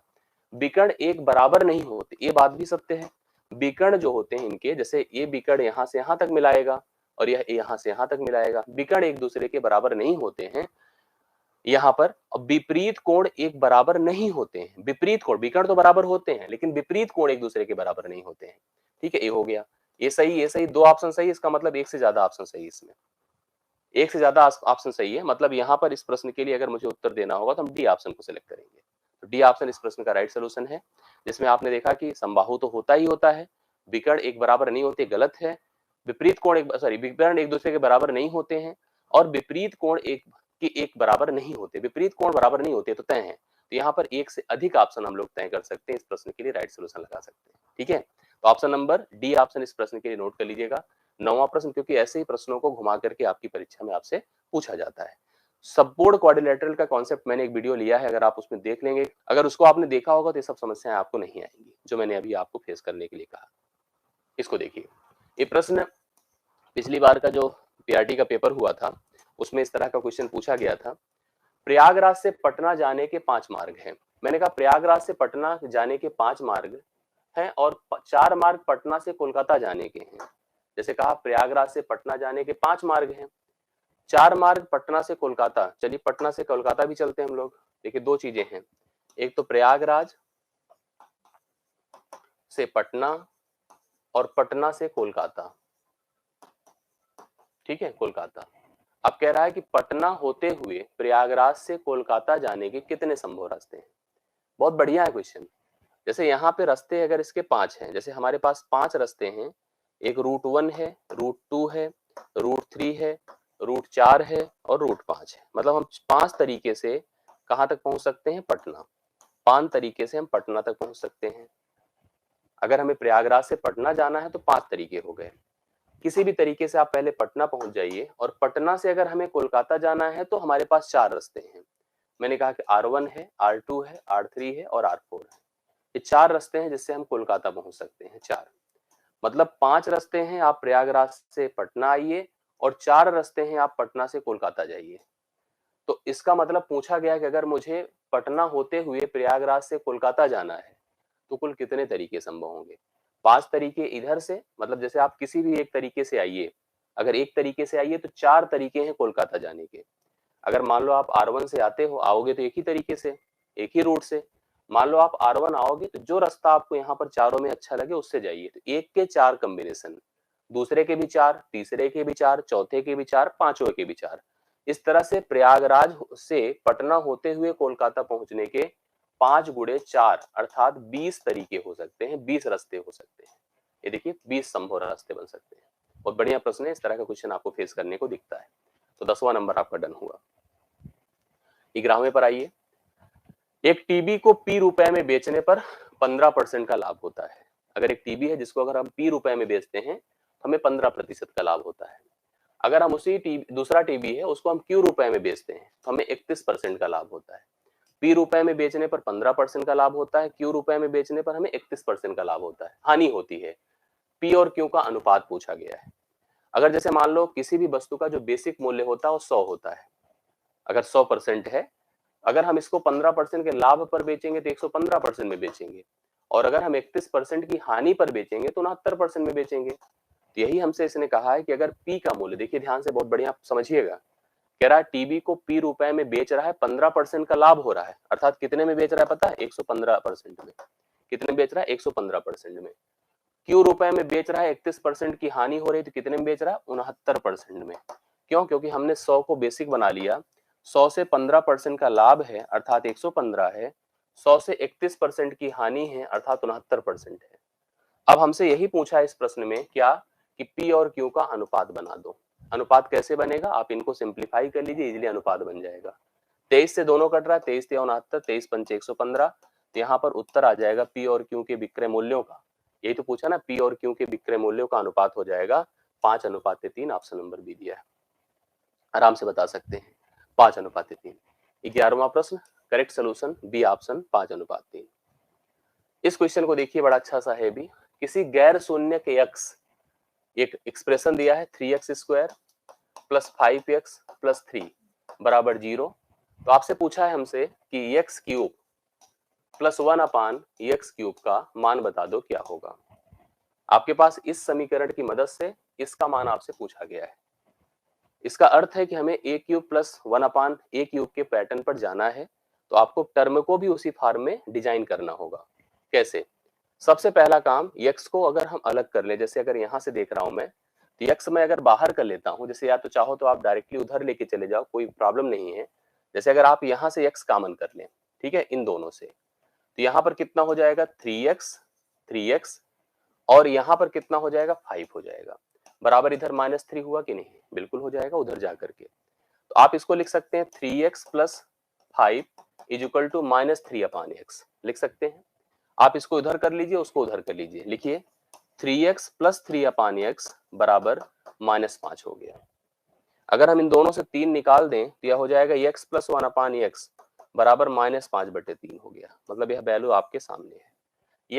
विकर्ण एक बराबर नहीं होते, ये बात भी सत्य है। विकर्ण जो होते हैं इनके, जैसे ये विकर्ण यहाँ से यहाँ तक मिलाएगा और यह यहाँ से यहाँ तक मिलाएगा, विकर्ण एक दूसरे के बराबर नहीं होते हैं। यहाँ पर विपरीत कोण एक बराबर नहीं होते हैं। विपरीत कोण, विकर्ण तो बराबर होते हैं लेकिन विपरीत कोण एक दूसरे के बराबर नहीं होते हैं। ठीक है, ये हो गया, ये सही, ये सही, दो ऑप्शन सही, इसका मतलब एक से ज्यादा ऑप्शन सही, इसमें एक से ज्यादा ऑप्शन सही है। मतलब यहाँ पर इस प्रश्न के लिए अगर मुझे उत्तर देना होगा तो हम डी ऑप्शन को सिलेक्ट करेंगे। तो डी ऑप्शन इस प्रश्न का राइट सोल्यूशन है, जिसमें आपने देखा कि समबाहु तो होता ही होता है, विकर्ण एक बराबर नहीं होते, गलत है। विपरीत कोण एक सॉरी विकर्ण एक दूसरे के बराबर नहीं होते हैं, और विपरीत कोण एक बराबर नहीं होते, विपरीत कोण बराबर नहीं होते तो तय है। तो यहाँ पर एक से अधिक ऑप्शन हम लोग तय कर सकते हैं, इस प्रश्न के लिए राइट सोल्यूशन लगा सकते हैं। ठीक है, तो ऑप्शन नंबर डी ऑप्शन इस प्रश्न के लिए नोट कर लीजिएगा। 9वां प्रश्न, क्योंकि ऐसे ही प्रश्नों को घुमा करके आपकी परीक्षा में आपसे पूछा जाता है। सबबोर्ड क्वाड्रिलेटरल का कॉन्सेप्ट मैंने एक वीडियो लिया है, अगर आप उसमें देख लेंगे, अगर उसको आपने देखा होगा तो ये सब समस्याएं आपको नहीं आएंगी जो मैंने अभी आपको फेस करने के लिए कहा। इसको देखिए, ये प्रश्न पिछली बार का जो पीआरटी का पेपर हुआ था उसमें इस तरह का क्वेश्चन पूछा गया था। प्रयागराज से पटना जाने के 5 मार्ग हैं। मैंने कहा प्रयागराज से पटना जाने के 5 मार्ग हैं और 4 मार्ग पटना से कोलकाता जाने के हैं। जैसे कहा प्रयागराज से पटना जाने के 5 मार्ग हैं, 4 मार्ग पटना से कोलकाता। चलिए पटना से कोलकाता भी चलते हैं हम लोग। देखिए दो चीजें हैं, एक तो प्रयागराज से पटना और पटना से कोलकाता। ठीक है, कोलकाता। अब कह रहा है कि पटना होते हुए प्रयागराज से कोलकाता जाने के कितने संभव रास्ते हैं। बहुत बढ़िया है क्वेश्चन। जैसे यहाँ पे रास्ते अगर इसके 5 हैं, जैसे हमारे पास 5 रास्ते हैं, एक रूट 1 है, रूट 2 है, रूट 3 है, रूट 4 है और रूट 5 है। मतलब हम 5 तरीके से कहाँ तक पहुंच सकते हैं, पटना। 5 तरीके से हम पटना तक पहुंच सकते हैं। अगर हमें प्रयागराज से पटना जाना है तो 5 तरीके हो गए। किसी भी तरीके से आप पहले पटना पहुंच जाइए, और पटना से अगर हमें कोलकाता जाना है तो हमारे पास 4 रास्ते हैं। मैंने कहा कि R1 है, R2 है, R3 है और R4 है। ये 4 रास्ते हैं जिससे हम कोलकाता पहुंच सकते हैं, 4। मतलब 5 रास्ते हैं आप प्रयागराज से पटना आइए और 4 रास्ते हैं आप पटना से कोलकाता जाइए। तो इसका मतलब पूछा गया कि अगर मुझे पटना होते हुए प्रयागराज से कोलकाता जाना है तो कुल कितने तरीके संभव होंगे? 5 तरीके इधर से, मतलब जैसे आप किसी भी एक तरीके से आइए, अगर एक तरीके से आइए तो 4 तरीके हैं कोलकाता जाने के। अगर मान लो आप R1 से आते हो, आओगे तो एक ही तरीके से, एक ही रूट से। मान लो आप R1 आओगे तो जो रास्ता आपको यहाँ पर चारों में अच्छा लगे उससे जाइए। तो एक के 4 कॉम्बिनेशन, दूसरे के भी 4, तीसरे के भी 4, चौथे के भी 4, पांचवें के भी 4। इस तरह से प्रयागराज से पटना होते हुए कोलकाता पहुंचने के 5 गुणे 4 अर्थात 20 तरीके हो सकते हैं, 20 रास्ते हो सकते हैं। ये देखिए 20 संभव रास्ते बन सकते हैं। बहुत बढ़िया प्रश्न है, इस तरह का क्वेश्चन आपको फेस करने को दिखता है। तो 10वां नंबर आपका डन हुआ। 11वें पर आइए। एक टीबी को पी रुपए में बेचने पर 15% का लाभ होता है। अगर एक टीबी है जिसको अगर हम पी रुपए में बेचते हैं तो हमें 15% का लाभ होता है। अगर हम उसी दूसरा टीबी है उसको हम क्यू रुपए में बेचते हैं तो हमें 31% का लाभ होता है। पी रुपए में बेचने पर 15% का लाभ होता है, क्यू रुपए में बेचने पर हमें 31% का लाभ होता है, हानि होती है। पी और क्यू का अनुपात पूछा गया है। अगर जैसे मान लो किसी भी वस्तु का जो बेसिक मूल्य होता है वो 100 होता है, अगर 100% है, अगर हम इसको 15% के लाभ पर बेचेंगे तो 115% में बेचेंगे, और अगर हम 31% की हानि पर बेचेंगे तो 69% में बेचेंगे। तो यही हमसे इसने कहा है कि अगर पी का मूल्य, देखिए ध्यान से बहुत बढ़िया समझिएगा, कह रहा है टीबी को पी रुपए में बेच रहा है, 15% का लाभ हो रहा है, अर्थात कितने में बेच रहा है पता है? 115% में। कितने में बेच रहा है? 115% में। क्यू रुपए में बेच रहा है, 31% की हानि हो रही है, तो कितने में बेच रहा है? 69% में। क्यों? क्योंकि हमने 100 को बेसिक बना लिया, 100 से 15% का लाभ है अर्थात 115 है, 100 से 31% की हानि है अर्थात 69% है। अब हमसे यही पूछा है इस प्रश्न में क्या, कि पी और क्यू का अनुपात बना दो। अनुपात कैसे बनेगा? आप इनको सिंप्लीफाई कर लीजिए, इजीली अनुपात बन जाएगा। 23 से दोनों कट रहा है, 23 या 69, 23 पंचे 115। तो यहाँ पर उत्तर आ जाएगा पी और क्यू के विक्रय मूल्यों का। यही तो पूछा ना, पी और क्यू के विक्रय मूल्यों का अनुपात हो जाएगा 5:3। ऑप्शन नंबर बी दिया है, आराम से बता सकते हैं 5:3। 11वां प्रश्न, करेक्ट सोल्यूशन बी ऑप्शन 5:3। इस क्वेश्चन को देखिए, बड़ा अच्छा सा है भी। किसी गैर शून्य के x एक एक्सप्रेशन दिया है 3x square plus 5x plus 3 बराबर 0। तो आपसे पूछा है हमसे कि x क्यूब प्लस 1/x³ का मान बता दो क्या होगा। आपके पास इस समीकरण की मदद से इसका मान आपसे पूछा गया है। इसका अर्थ है कि हमें a³ प्लस 1/a³ के पैटर्न पर जाना है, तो आपको टर्म को भी उसी फॉर्म में डिजाइन करना होगा। कैसे? सबसे पहला काम, x को अगर हम अलग कर ले, जैसे अगर यहां से देख रहा हूं मैं, तो x मैं अगर बाहर कर लेता हूं, जैसे या तो चाहो तो आप डायरेक्टली उधर लेके चले जाओ, कोई प्रॉब्लम नहीं है। जैसे अगर आप यहां से x कॉमन कर लें, ठीक है, इन दोनों से, तो यहाँ पर कितना हो जाएगा? 3x और यहाँ पर कितना हो जाएगा? 5 हो जाएगा। बराबर इधर -3 हुआ कि नहीं? बिल्कुल हो जाएगा उधर जा करके। तो आप इसको लिख सकते हैं 3x plus 5 is equal to -3/x लिख सकते हैं। आप इसको उधर कर लीजिए, उसको उधर कर लीजिए, लिखिए 3x प्लस 3/x बराबर -5 हो गया। अगर हम इन दोनों से 3 निकाल दें तो यह हो जाएगा x प्लस 1/x बराबर -5/3 हो गया। मतलब यह वैल्यू आपके सामने है,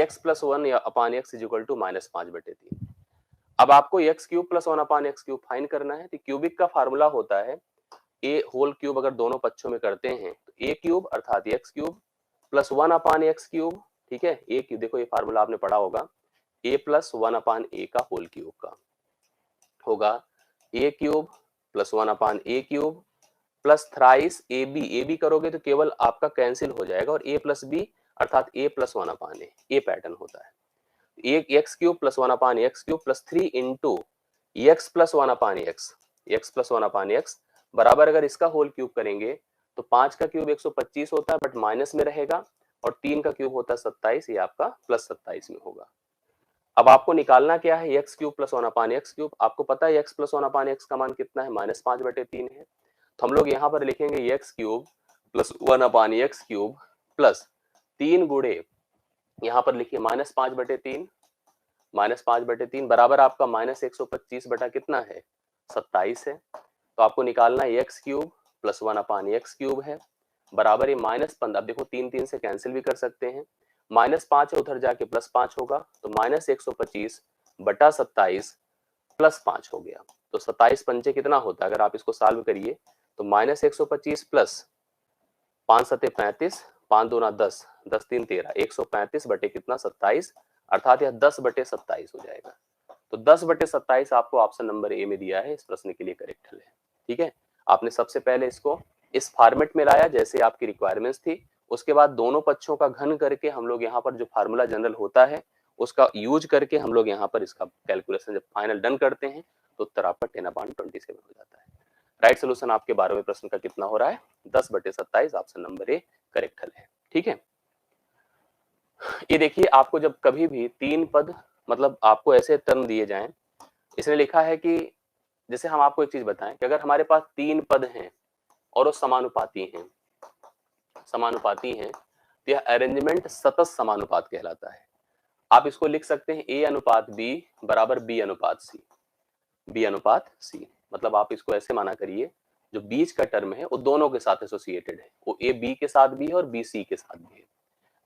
x plus 1/x is equal to -5/3। अब आपको x cube plus 1/x³ find करना है। तो क्यूबिक का फार्मूला होता है a होल क्यूब, अगर दोनों पक्षों में करते हैं तो a क्यूब अर्थात x क्यूब प्लस 1/x³, ठीक है। a क्यूब, देखो ये फार्मूला आपने पढ़ा होगा, a प्लस 1/a का होल क्यूब का होगा a cube plus 1/a³ plus thrice a b करोगे तो केवल आपका कैंसिल हो जाएगा, और a प्लस बी अर्थात a प्लस 1/a, ये पैटर्न होता है। एक x³ plus 1/x³ plus 3 into x plus 1/x बराबर, अगर इसका होल क्यूब करेंगे तो 5 का क्यूब 125 होता है, बट माइनस में रहेगा, और 3 का क्यूब होता है 27, ये आपका प्लस 27 में होगा। अब आपको निकालना क्या है? x³ plus 1/x³। आपको पता है x प्लस 1/x का मान कितना है? -5/3 है। तो हम लोग यहाँ पर लिखेंगे x³ प्लस 1/x³ प्लस 3 गुणे, यहाँ पर लिखिए -5/3, -5/3 बराबर आपका -125 बटा कितना है? 27 है। तो आपको निकालना है x³ प्लस 1/x³ है, बराबर ये -15, अब देखो 3 से कैंसिल भी कर सकते हैं, -5 है उधर जाके +5 होगा, तो -125 बटा 27 +5 हो गया। तो 27 पंचे कितना होता है, अगर आप इसको सॉल्व करिए तो -125 प्लस 5 सते 35, 5 दूना 10, 10 3 13, 135 बटे कितना 27, अर्थात यह 10/27 हो जाएगा। तो 10/27 आपको ऑप्शन नंबर ए में दिया है, इस प्रश्न के लिए करेक्ट है। ठीक है, आपने सबसे पहले इसको इस फॉर्मेट में लाया जैसे आपकी रिक्वायरमेंट्स थी, उसके बाद दोनों पक्षों का घन करके हम लोग यहाँ पर जो फार्मूला जनरल होता है उसका यूज करके हम लोग यहाँ पर इसका कैलकुलेशन जब फाइनल डन करते हैं तो उत्तर आपका 10/27 हो जाता है। राइट सोल्यूशन आपके 12वें प्रश्न का कितना हो रहा है, 10/27, ऑप्शन नंबर ए करेक्ट है। ठीक है, ये देखिए आपको जब कभी भी 3 पद मतलब आपको ऐसे टर्म दिए जाएं, इसने लिखा है कि जैसे हम आपको एक चीज बताएं कि अगर हमारे पास 3 पद हैं और वो समानुपाती हैं, तो यह अरेंजमेंट सतत समानुपात कहलाता है। आप इसको लिख सकते हैं a अनुपात b बराबर b अनुपात c, मतलब आप इसको ऐसे माना करिए जो बीच का टर्म है वो दोनों के साथ एसोसिएटेड है, वो a b के साथ भी है और b c के साथ भी है।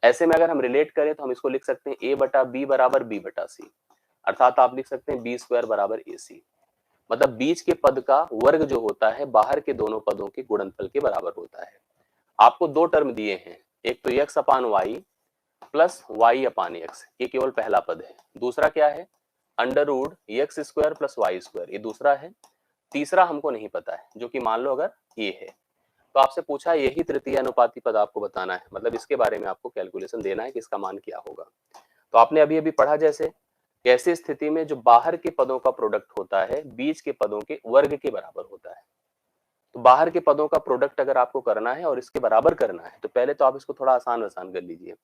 ऐसे में अगर हम रिलेट करें तो हम इसको लिख सकते हैं a बटा b बराबर b बटा c, अर्थात आप लिख सकते हैं b स्क्वायर बराबर ac, मतलब बीच के पद का वर्ग जो होता है बाहर के दोनों पदों के गुणनफल के बराबर होता है। आपको दो टर्म दिए हैं, एक तो x upon y plus y upon x, ये केवल पहला पद है। दूसरा क्या है, under root x square plus y square, ये दूसरा है। तीसरा हमको नहीं पता है, जो कि मान लो अगर ये है, तो आपसे पूछा यही तृतीय अनुपाती पद आपको बताना है, मतलब इसके बारे में आपको कैलकुलेशन देना है कि इसका मान क्या होगा। तो आपने अभी अभी पढ़ा जैसे कैसे स्थिति में जो बाहर के पदों का प्रोडक्ट होता है बीच के पदों के वर्ग के बराबर होता है। तो बाहर के पदों का प्रोडक्ट अगर आपको करना है और इसके बराबर करना है तो पहले तो आप इसको थोड़ा आसान कर लीजिए।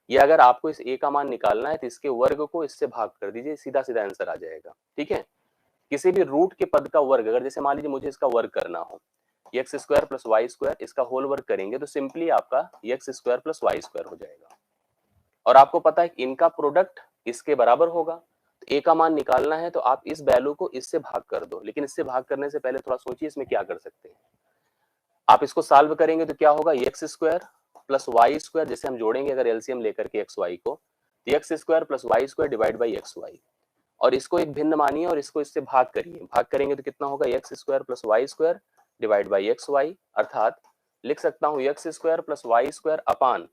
ये अगर आपको इस a का मान निकालना है तो इसके वर्ग को इससे भाग कर दीजिए, सीधा सीधा आंसर आ जाएगा। ठीक है, किसी भी रूट के पद का वर्ग, अगर जैसे मान लीजिए मुझे इसका वर्ग करना हो x square plus y square, इसका होल वर्ग करेंगे तो सिंपली आपका x square plus y square हो जाएगा। और आपको पता है इनका प्रोडक्ट इसके बराबर होगा, तो a का मान निकालना है तो आप इस वैल्यू को इससे भाग कर दो, लेकिन इससे भाग करने से पहले थोड़ा सोचिए इसमें क्या कर सकते हैं। आप इसको सॉल्व करेंगे तो क्या होगा, x square plus y square, जैसे हम जोड़ेंगे अगर एलसीएम लेकर के एक्स वाई को, तो x square plus y square divide by x y, और इसको एक भिन्न मानिए और इसको इससे भाग करिए, भाग करेंगे तो कितना होगा, x square plus y square divide by x y, अर्थात लिख सकता हूँ x square plus y square upon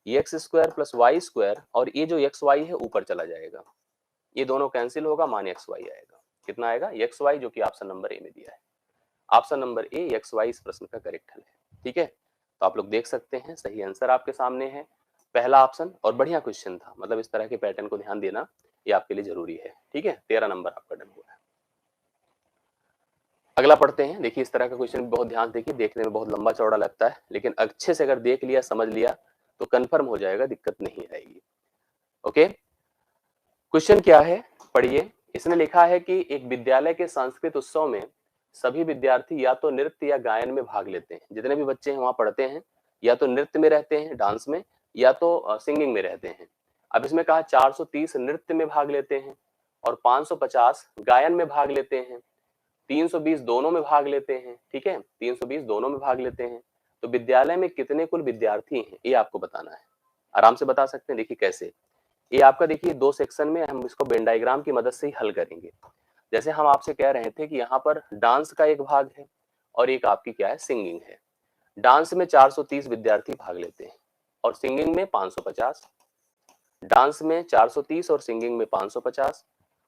x square plus y square, और ये जो एक्स वाई है ऊपर चला जाएगा, ये दोनों कैंसिल होगा, मान एक्स वाई आएगा। कितना आएगा, एक्स वाई, जो कि ऑप्शन नंबर ए में दिया है। Option number A x y इस प्रश्न का करेक्ट हल है। ठीक है, तो आप लोग देख सकते हैं सही आंसर आपके सामने है पहला ऑप्शन, और बढ़िया क्वेश्चन था, मतलब इस तरह के पैटर्न को ध्यान देना ये आपके लिए जरूरी है। ठीक है, 13 नंबर आपका डन हुआ है। अगला पढ़ते हैं। देखिए इस तरह का क्वेश्चन बहुत ध्यान देखिए, देखने में बहुत लंबा चौड़ा लगता है, लेकिन अच्छे से अगर देख लिया समझ लिया तो कंफर्म हो जाएगा, दिक्कत नहीं आएगी। ओके, क्वेश्चन क्या है पढ़िए। इसने लिखा है कि एक विद्यालय के सांस्कृतिक उत्सव में सभी विद्यार्थी या तो नृत्य या गायन में भाग लेते हैं। जितने भी बच्चे हैं वहां पढ़ते हैं या तो नृत्य में रहते हैं, डांस में, या तो सिंगिंग में रहते हैं। अब इसमें कहा 430 नृत्य में भाग लेते हैं और 550 गायन में भाग लेते हैं, 320 दोनों में भाग लेते हैं। ठीक है, 320 दोनों में भाग लेते हैं, तो विद्यालय में कितने कुल विद्यार्थी हैं ये आपको बताना है। आराम से बता सकते हैं, देखिए कैसे। ये आपका देखिए दो सेक्शन में हम इसको वेन डायग्राम की मदद से ही हल करेंगे। जैसे हम आपसे कह रहे थे कि यहाँ पर डांस का एक भाग है और एक आपकी क्या है, सिंगिंग है। डांस में 430 विद्यार्थी भाग लेते हैं और सिंगिंग में 550। डांस में 430 और सिंगिंग में 550,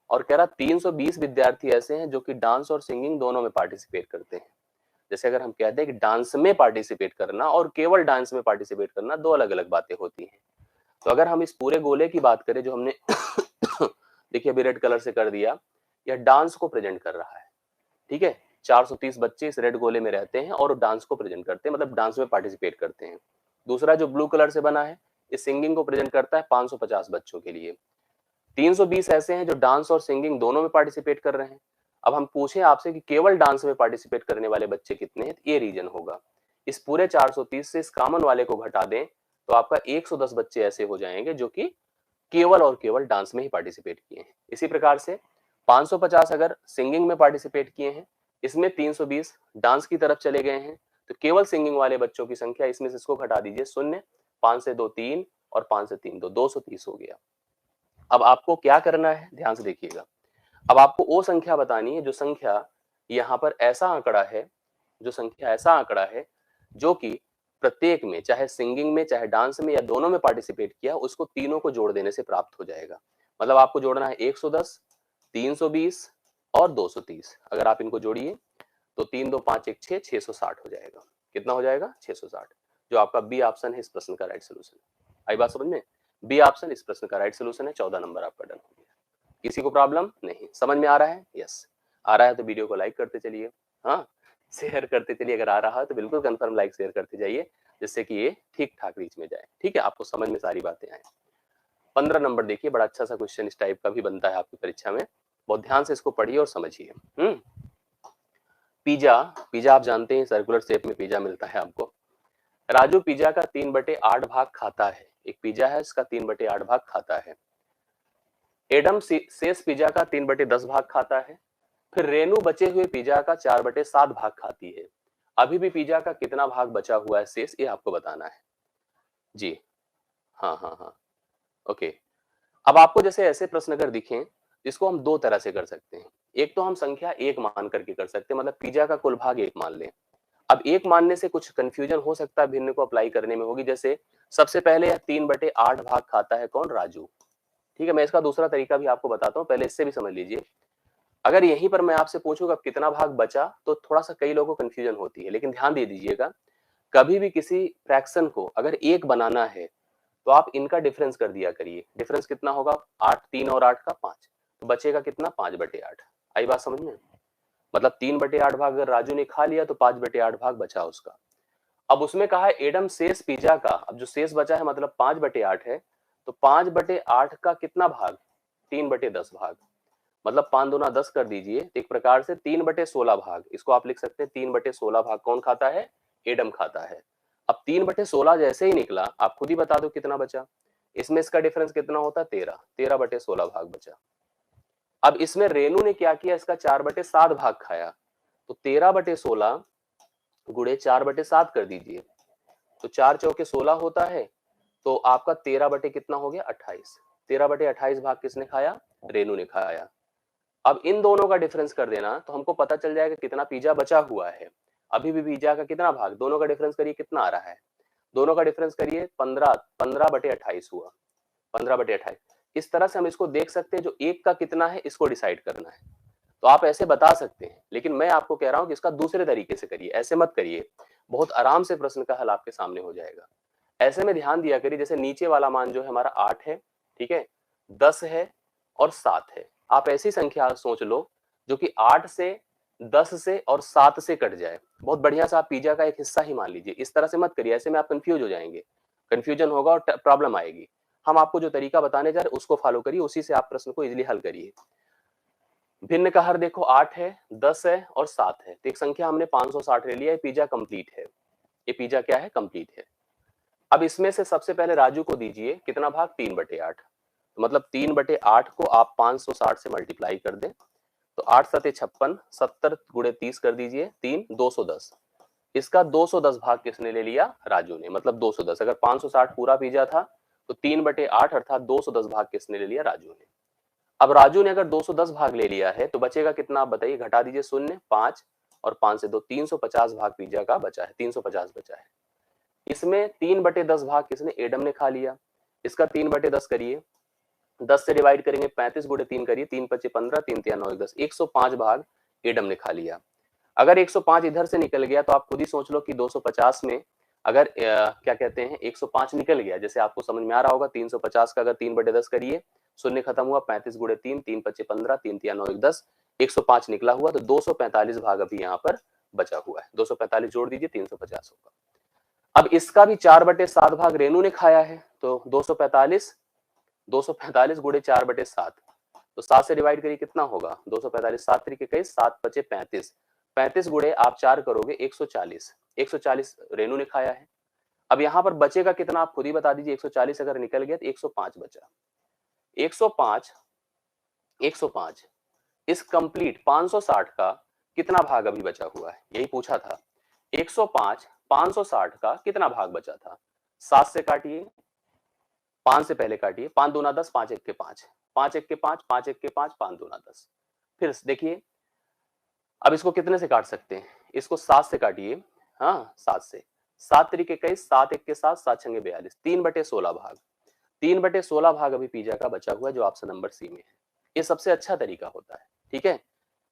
और कह रहा 320 विद्यार्थी ऐसे हैं जो कि डांस और सिंगिंग दोनों में पार्टिसिपेट करते हैं। जैसे अगर हम कहते हैं कि डांस में पार्टिसिपेट करना और केवल डांस में पार्टिसिपेट करना दो अलग अलग बातें होती हैं। तो अगर हम इस पूरे गोले की बात करें जो हमने देखिए अभी रेड कलर से कर दिया, यह डांस को प्रेजेंट कर रहा है। ठीक है, 430 बच्चे इस रेड गोले में रहते हैं और डांस को प्रेजेंट करते हैं, मतलब डांस में पार्टिसिपेट करते हैं। दूसरा जो ब्लू कलर से बना है, इस सिंगिंग को प्रेजेंट करता है 550 बच्चों के लिए। 320 ऐसे हैं जो डांस और सिंगिंग दोनों में पार्टिसिपेट कर रहे हैं। अब हम पूछें आपसे कि केवल डांस में पार्टिसिपेट करने वाले बच्चे कितने हैं, ये रीजन होगा। इस पूरे 430 से इस कॉमन वाले को घटा दें तो आपका 110 बच्चे ऐसे हो जाएंगे जो कि केवल और केवल डांस में ही पार्टिसिपेट किए हैं। इसी प्रकार से 550 अगर सिंगिंग में पार्टिसिपेट किए हैं, इसमें 320 डांस की तरफ चले गए हैं, तो केवल सिंगिंग वाले बच्चों की संख्या, इसमें से इसको घटा दीजिए 0, 5 से 2 3 और 5 से 3 2, 230 हो गया। अब आपको क्या करना है, ध्यान से देखिएगा। अब आपको वो संख्या बतानी है जो संख्या यहाँ पर ऐसा आंकड़ा है, जो संख्या ऐसा आंकड़ा है जो कि प्रत्येक में, चाहे सिंगिंग में चाहे डांस में या दोनों में पार्टिसिपेट किया, उसको तीनों को जोड़ देने से प्राप्त हो जाएगा। मतलब आपको जोड़ना है 110, 320 और 230। अगर आप इनको जोड़िए तो 3 2 5 1 6, 660 हो जाएगा। कितना हो जाएगा? 660, जो आपका बी ऑप्शन है इस प्रश्न का राइट सोल्यूशन। आई बात समझ में? बी ऑप्शन इस प्रश्न का राइट सोल्यूशन है। 14 नंबर आपका डन हो गया। किसी को प्रॉब्लम नहीं? समझ में आ रहा है? यस आ रहा है तो वीडियो को लाइक करते चलिए, हाँ शेयर करते चलिए। अगर आ रहा है तो बिल्कुल कंफर्म लाइक शेयर करते जाइए, जिससे कि ये ठीक ठाक रीच में जाए। ठीक है, आपको समझ में सारी बातें आए। 15 नंबर देखिए, बड़ा अच्छा सा क्वेश्चन इस टाइप का भी बनता है आपकी परीक्षा में, बहुत ध्यान से इसको पढ़िए और समझिए। पिज्जा, पिज्जा आप जानते हैं सर्कुलर शेप में पिज्जा मिलता है आपको। राजू पिज्जा का 3/8 भाग खाता है। एक पिज्जा है, इसका 3/8 भाग खाता है। एडम शेष पिज्जा का 3/10 भाग खाता है। फिर रेनू बचे हुए पिज्जा का 4/7 भाग खाती है। अभी भी पिज्जा का कितना भाग बचा हुआ है शेष, ये आपको बताना है जी। हाँ हाँ हाँ, ओके। अब आपको जैसे ऐसे प्रश्न अगर दिखें, जिसको हम दो तरह से कर सकते हैं। एक तो हम संख्या 1 मान करके कर सकते हैं, मतलब पिज्जा का कुल भाग 1 मान लें। अब 1 मानने से कुछ कंफ्यूजन हो सकता है, भिन्न को अप्लाई करने में होगी। जैसे सबसे पहले 3/8 भाग खाता है कौन? राजू। ठीक है, मैं इसका दूसरा तरीका भी आपको बताता हूँ, पहले इससे भी समझ लीजिए। अगर यहीं पर मैं आपसे पूछूंगा कितना भाग बचा, तो थोड़ा सा कई लोगों को कंफ्यूजन होती है। लेकिन ध्यान दे दीजिएगा, कभी भी किसी फ्रैक्शन को अगर 1 बनाना है तो आप इनका डिफरेंस कर दिया करिए। डिफरेंस कितना होगा? 8, 3 और 8 का 5, तो बचेगा कितना? 5/8। आई बात समझ में? मतलब 3/8 भाग अगर राजू ने खा लिया तो 5/8 भाग बचा उसका। अब उसमें कहा है एडम शेष पिज्जा का, अब जो शेष बचा है मतलब 5/8 है, तो 5/8 का कितना भाग? 3/10 भाग। मतलब 5 दूना 10 कर दीजिए, एक प्रकार से 3/16 भाग। इसको आप लिख सकते हैं 3/16 भाग कौन खाता है? एडम खाता है। अब 3/16 जैसे ही निकला, आप खुद ही बता दो कितना बचा। इसमें इसका डिफरेंस कितना होता है? 13, 13/16 भाग बचा। अब इसमें रेनू ने क्या किया? इसका 4/7 भाग खाया, तो 13/16 गुणे 4/7 कर दीजिए, तो 4 चौके 16 होता है। तो आपका 13 बटे कितना हो गया? 28। 13/28 भाग किसने खाया? रेनू ने खाया। अब इन दोनों का डिफरेंस कर देना तो हमको पता चल जाएगा कितना पिज्जा बचा हुआ है। अभी भी पिज्जा का कितना भाग? दोनों का डिफरेंस करिए कितना आ रहा है? दोनों का डिफरेंस करिए 15, 15/28 हुआ। 15/28। इस तरह से हम इसको देख सकते हैं, जो एक का कितना है इसको डिसाइड करना है। तो आप ऐसे बता सकते हैं, लेकिन मैं आपको कह रहा हूं कि इसका दूसरे तरीके से करिए, ऐसे मत करिए। बहुत आराम से प्रश्न का हल आपके सामने हो जाएगा। ऐसे में ध्यान दिया करिए, जैसे नीचे वाला मान जो है हमारा 8 है, ठीक है, 10 है और 7 है। आप ऐसी संख्या सोच लो जो कि 8 से, 10 से और 7 से कट जाए। बहुत बढ़िया सा आप पिज्जा का एक हिस्सा ही मान लीजिए। इस तरह से मत करिए, ऐसे में आप कंफ्यूज हो जाएंगे, कंफ्यूजन होगा और प्रॉब्लम आएगी। हम आपको जो तरीका बताने जा रहे हैं उसको फॉलो करिए, उसी से आप प्रश्न को इजीली हल करिए। भिन्न का हर देखो 8 है, 10 है और 7 है, तो एक संख्या हमने 560 ले लिया। ये पिज्जा कंप्लीट है, ये पिज्जा क्या है? कंप्लीट है। अब इसमें से सबसे पहले राजू को दीजिए कितना भाग? 3/8। तो मतलब 3/8 को आप 560 से मल्टीप्लाई कर दें, तो 8 सते 56, 70 गुणे 30 कर दीजिए, 3 210। इसका 210 भाग किसने ले लिया? राजू ने। मतलब 210, अगर 560 पूरा पिज्जा था तो 3/8 अर्थात 210 भाग किसने ले लिया? राजू ने। अब राजू ने अगर 210 भाग ले लिया है तो बचेगा कितना? आप बताइए, घटा दीजिए 0, 5 और 5 से 2, 350 भाग पिज्जा का बचा है, 350 बचा है। इसमें 3/10 भाग किसने? एडम ने खा लिया। इसका 3/10 करिए, 10 से डिवाइड करेंगे, 35 गुणे 3 करिए, 3 5 15, 3 3 9 10, 105 भाग एडम ने खा लिया। अगर 105 इधर से निकल गया तो आप खुद ही सोच लो कि 250 में अगर क्या कहते हैं 105 निकल गया, जैसे आपको समझ में आ रहा होगा, 350 का अगर 3/10 करिए, शून्य खत्म हुआ, 35 गुणे 3, 3 5 15, 3 3 9 10, 105 निकला हुआ, तो 245 भाग अभी यहाँ पर बचा हुआ है। 245 जोड़ दीजिए, 350 होगा। अब इसका भी 4/7 भाग रेनू ने खाया है, तो 245, 245 गुणे 4/7, तो 7 से डिवाइड करिए कितना होगा? 245, 7 तरीके कई, 7 5 35, 35 गुणे आप 4 करोगे 140, 140 रेनू ने खाया है। अब यहाँ पर बचेगा कितना? आप खुद ही बता दीजिए। 140 अगर निकल गया तो 105 बचा। 105, 105 इस कंप्लीट 560 का कितना भाग अभी बचा हुआ है? यही पूछा था। 105 560 का कितना भाग बचा था? 7 से काटिए, 5 से पहले काटिए, 5 दूना 10, 5 एक के 5, 5 एक के 5, 5 एक के 5, 5 दूना 10। फिर देखिए अब इसको कितने से काट सकते हैं? इसको 7 से काटिए, हाँ 7 से, 7 तरीके 21, 7 एक के 7, 7 छंगे 42, 3/16 भाग, 3/16 भाग अभी पिज्जा का बचा हुआ है जो ऑप्शन नंबर सी में है। ये सबसे अच्छा तरीका होता है, ठीक है।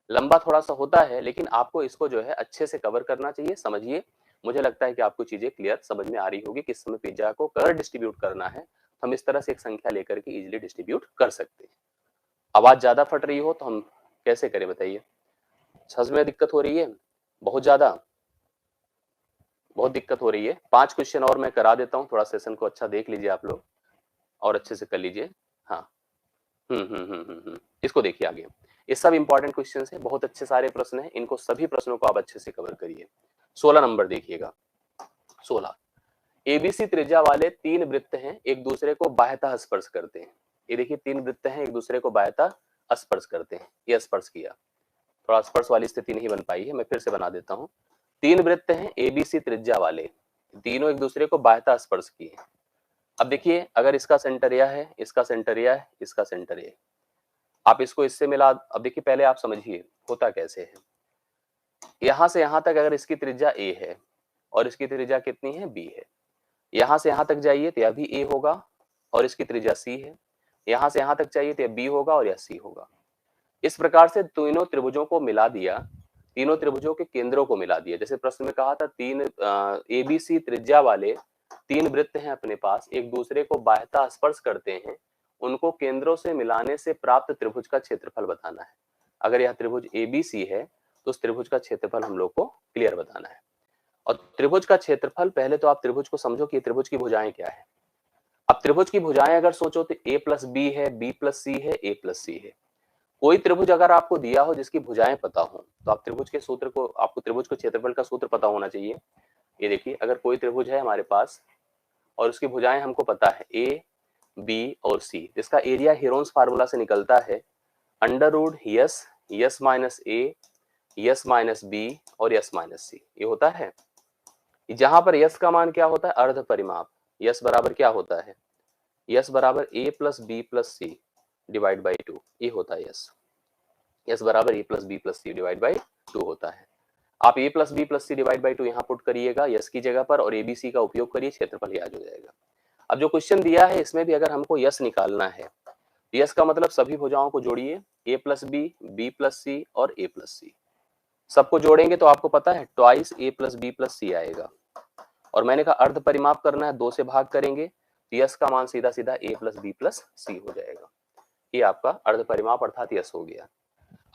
लंबा थोड़ा सा होता है लेकिन आपको इसको जो है अच्छे से कवर करना चाहिए, समझिए। मुझे लगता है कि आपको चीजें क्लियर समझ में आ रही होगी किस समय पिज्जा को अगर डिस्ट्रीब्यूट करना है तो हम इस तरह से एक संख्या लेकर के इजिली डिस्ट्रीब्यूट कर सकते हैं। आवाज ज्यादा फट रही हो तो हम कैसे करें बताइए? सच में दिक्कत हो रही है? बहुत ज्यादा, बहुत दिक्कत हो रही है। 5 क्वेश्चन और मैं करा देता हूँ, थोड़ा सेशन को अच्छा देख लीजिए आप लोग और अच्छे से कर लीजिए। हाँ, इसको देखिए आगे। ये सब इंपॉर्टेंट क्वेश्चन है, बहुत अच्छे सारे प्रश्न हैं, इनको सभी प्रश्नों को आप अच्छे से कवर करिए। 16 नंबर देखिएगा। 16, एबीसी त्रिज्या वाले 3 वृत्त हैं, एक दूसरे को बाह्यतः स्पर्श करते हैं। ये देखिए 3 वृत्त हैं, एक दूसरे को बाह्यतः स्पर्श करते हैं। ये स्पर्श किया, थोड़ा स्पर्श वाली स्थिति नहीं बन पाई है, मैं फिर से बना देता हूँ। 3 वृत्त हैं एबीसी त्रिज्या वाले, तीनों एक दूसरे को बाह्यतः स्पर्श किए। अब देखिए अगर इसका सेंटर यह है, इसका सेंटर यह है, इसका सेंटर ये, आप इसको इससे मिला। अब देखिए पहले आप समझिए होता कैसे है। यहां से यहां तक अगर इसकी त्रिज्या a है और इसकी त्रिज्या कितनी है b है, यहां से यहां तक जाइए तो यह भी a होगा और इसकी त्रिज्या c है, यहां से यहां तक चाहिए तो यह b होगा और यह c होगा। इस प्रकार से तीनों त्रिभुजों को मिला दिया, तीनों त्रिभुजों के केंद्रों को मिला दिया। जैसे प्रश्न में कहा था तीन एबीसी त्रिज्या वाले 3 वृत्त हैं अपने पास, एक दूसरे को बाह्यतः स्पर्श करते हैं, उनको केंद्रों से मिलाने से प्राप्त त्रिभुज का क्षेत्रफल बताना है। अगर यह त्रिभुज एबीसी है तो उस त्रिभुज का क्षेत्रफल हम लोग को क्लियर बताना है। और त्रिभुज का क्षेत्रफल, पहले तो आप त्रिभुज को समझो कि त्रिभुज की भुजाएं क्या है। अब त्रिभुज की भुजाएं अगर सोचो तो a प्लस बी है, b प्लस सी है, a प्लस सी है। कोई त्रिभुज अगर आपको दिया हो जिसकी भुजाएं पता हो तो आप त्रिभुज के सूत्र को, आपको त्रिभुज के क्षेत्रफल का सूत्र पता होना चाहिए। ये देखिए अगर कोई त्रिभुज है हमारे पास और उसकी भुजाएं हमको पता है a, b और c, जिसका एरिया हीरोन्स फार्मूला से निकलता है under root s, s minus a, s minus b और यस माइनस सी, ये होता है। जहां पर यस का मान क्या होता है? अर्ध परिमाप। यस बराबर क्या होता है? यस बराबर a plus b plus c divide by 2, ये होता है यस। यस बराबर a plus b plus c divide by 2 होता है। आप a plus b plus c divide by 2 यहाँ पुट करिएगा यस की जगह पर और abc का उपयोग करिए, क्षेत्रफल याद हो जाएगा। अब जो क्वेश्चन दिया है इसमें भी अगर हमको यस निकालना है, यस का मतलब सभी भुजाओं को जोड़िए, a plus b plus c और a प्लस सी, सबको जोड़ेंगे तो आपको पता है twice a plus b plus c आएगा। और मैंने कहा अर्ध परिमाप करना है, 2 से भाग करेंगे तो यस का मान सीधा सीधा a प्लस बी प्लस सी हो जाएगा। ये आपका अर्ध परिमाप अर्थात यस हो गया।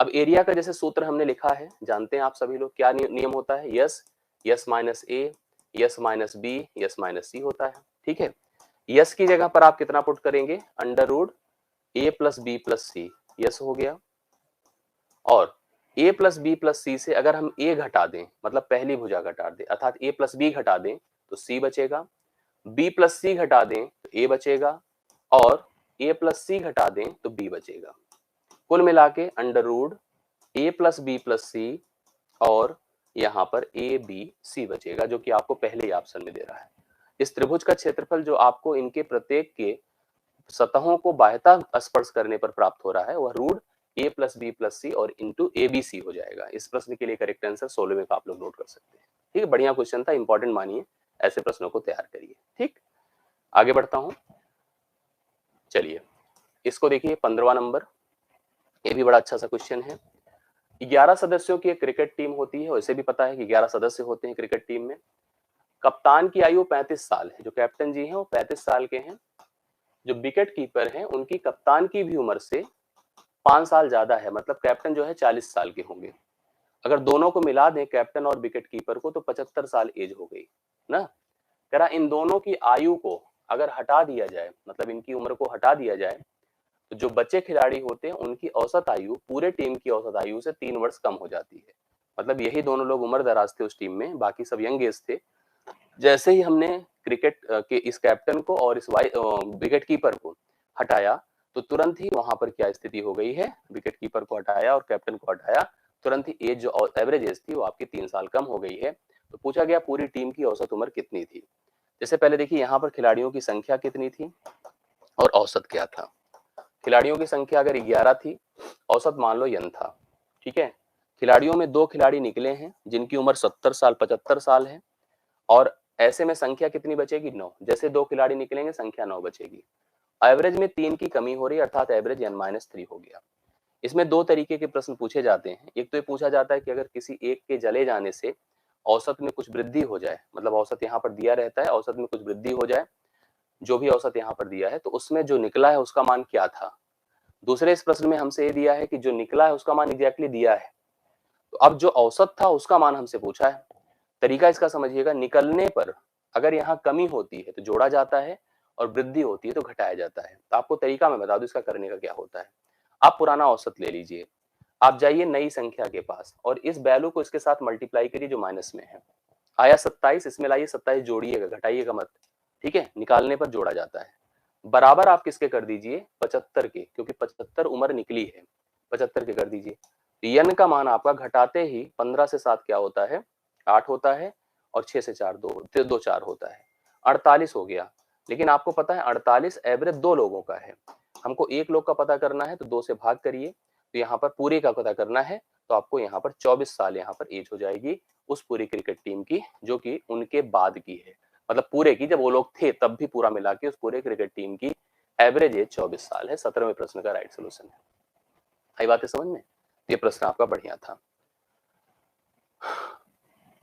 अब एरिया का जैसे सूत्र हमने लिखा है, जानते हैं आप सभी लोग क्या नियम होता है? S, s minus a, s minus b, s minus c होता है, ठीक है। यस की जगह पर आप कितना पुट करेंगे? अंडर रूट ए प्लस बी प्लस सी, यस हो गया। और a प्लस बी प्लस सी से अगर हम a घटा दें, मतलब पहली भुजा घटा दें, अर्थात a प्लस बी घटा दें तो c बचेगा, b प्लस सी घटा दें तो a बचेगा और a प्लस सी घटा दें तो b बचेगा। कुल मिला के under root a plus b plus c और यहाँ पर a b c बचेगा, जो कि आपको पहले ही ऑप्शन में दे रहा है। इस त्रिभुज का क्षेत्रफल जो आपको इनके प्रत्येक के सतहों को बाह्यतः स्पर्श करने पर प्राप्त हो रहा है वह root a plus b plus c और इंटू ए बी सी हो जाएगा। इस प्रश्न के लिए करेक्ट आंसर 16वें का आप लोग नोट कर सकते हैं। ठीक है, बढ़िया क्वेश्चन था, इंपॉर्टेंट मानिए, ऐसे प्रश्नों को तैयार करिए। ठीक, आगे बढ़ता हूं, चलिए इसको देखिए 15वां नंबर, ये भी बड़ा अच्छा सा क्वेश्चन है। 11 सदस्यों की एक क्रिकेट टीम होती है, वैसे भी पता है कि 11 सदस्य होते हैं क्रिकेट टीम में। कप्तान की आयु 35 साल है, जो कैप्टन जी हैं वो 35 साल के हैं। जो विकेट कीपर हैं उनकी कप्तान की भी उम्र से 5 साल ज्यादा है, मतलब कैप्टन जो है 40 साल के होंगे। अगर दोनों को मिला दें कैप्टन और विकेट कीपर को तो 75 साल एज हो गई ना। कह रहा इन दोनों की आयु को अगर हटा दिया जाए, मतलब इनकी उम्र को हटा दिया जाए, तो जो बच्चे खिलाड़ी होते हैं उनकी औसत आयु पूरे टीम की औसत आयु से 3 वर्ष कम हो जाती है। मतलब यही दोनों लोग उम्र दराज थे उस टीम में, बाकी सब यंग एज थे। जैसे ही हमने क्रिकेट के इस कैप्टन को और इस विकेट कीपर को हटाया तो तुरंत ही वहां पर क्या स्थिति हो गई है? विकेट कीपर को हटाया और कैप्टन को हटाया, तुरंत ही एज जो एवरेज एज थी वो आपकी 3 साल कम हो गई है। तो पूछा गया पूरी टीम की औसत उम्र कितनी थी। जैसे पहले देखिए यहाँ पर खिलाड़ियों की संख्या कितनी थी और औसत क्या था। खिलाड़ियों की संख्या अगर 11 थी, औसत मान लो n था। ठीक है, खिलाड़ियों में 2 खिलाड़ी निकले हैं जिनकी उम्र 70 साल 75 साल है, और ऐसे में संख्या कितनी बचेगी 9। जैसे 2 खिलाड़ी निकलेंगे संख्या 9 बचेगी। एवरेज में 3 की कमी हो रही है, अर्थात एवरेज n-3 हो गया। इसमें 2 तरीके के प्रश्न पूछे जाते हैं। एक तो ये पूछा जाता है कि अगर किसी एक के जले जाने से औसत में कुछ वृद्धि हो जाए, मतलब औसत यहाँ पर दिया रहता है, औसत में कुछ वृद्धि हो जाए, जो भी औसत यहाँ पर दिया है, तो उसमें जो निकला है उसका मान क्या था। दूसरे इस प्रश्न में हमसे ये दिया है कि जो निकला है उसका मान एग्जैक्टली दिया है, तो अब जो औसत था उसका मान हमसे पूछा है। तरीका इसका समझिएगा, निकलने पर अगर यहाँ कमी होती है तो जोड़ा जाता है और वृद्धि होती है तो घटाया जाता है। तो आपको तरीका मैं बता दूं इसका करने का क्या होता है। आप पुराना औसत ले लीजिए, आप जाइए नई संख्या के पास और इस वैल्यू को इसके साथ मल्टीप्लाई करिए जो माइनस में है। आया 27, इसमें लाइए 27 जोड़िएगा, घटाइएगा मत। ठीक है, निकालने पर जोड़ा जाता है। बराबर आप किसके कर दीजिए 75 के, क्योंकि 75 उम्र निकली है, 75 के कर दीजिए। n का मान आपका घटाते ही 15 से 7 क्या होता है 8 होता है, और 6 से 4 2 4 होता है, 48 हो गया। लेकिन आपको पता है 48 एवरेज 2 लोगों का है, हमको एक लोग का पता करना है तो 2 से भाग करिए, तो यहाँ पर पूरे का पता करना है, तो आपको यहाँ पर 24 साल यहाँ पर एज हो जाएगी उस पूरी क्रिकेट टीम की जो कि उनके बाद की है। मतलब पूरे की, जब वो लोग थे तब भी पूरा मिला के उस पूरे क्रिकेट टीम की एवरेज एज 24 साल है। 17वें प्रश्न का राइट सोल्यूशन है। आई बात है समझ में? ये प्रश्न आपका बढ़िया था।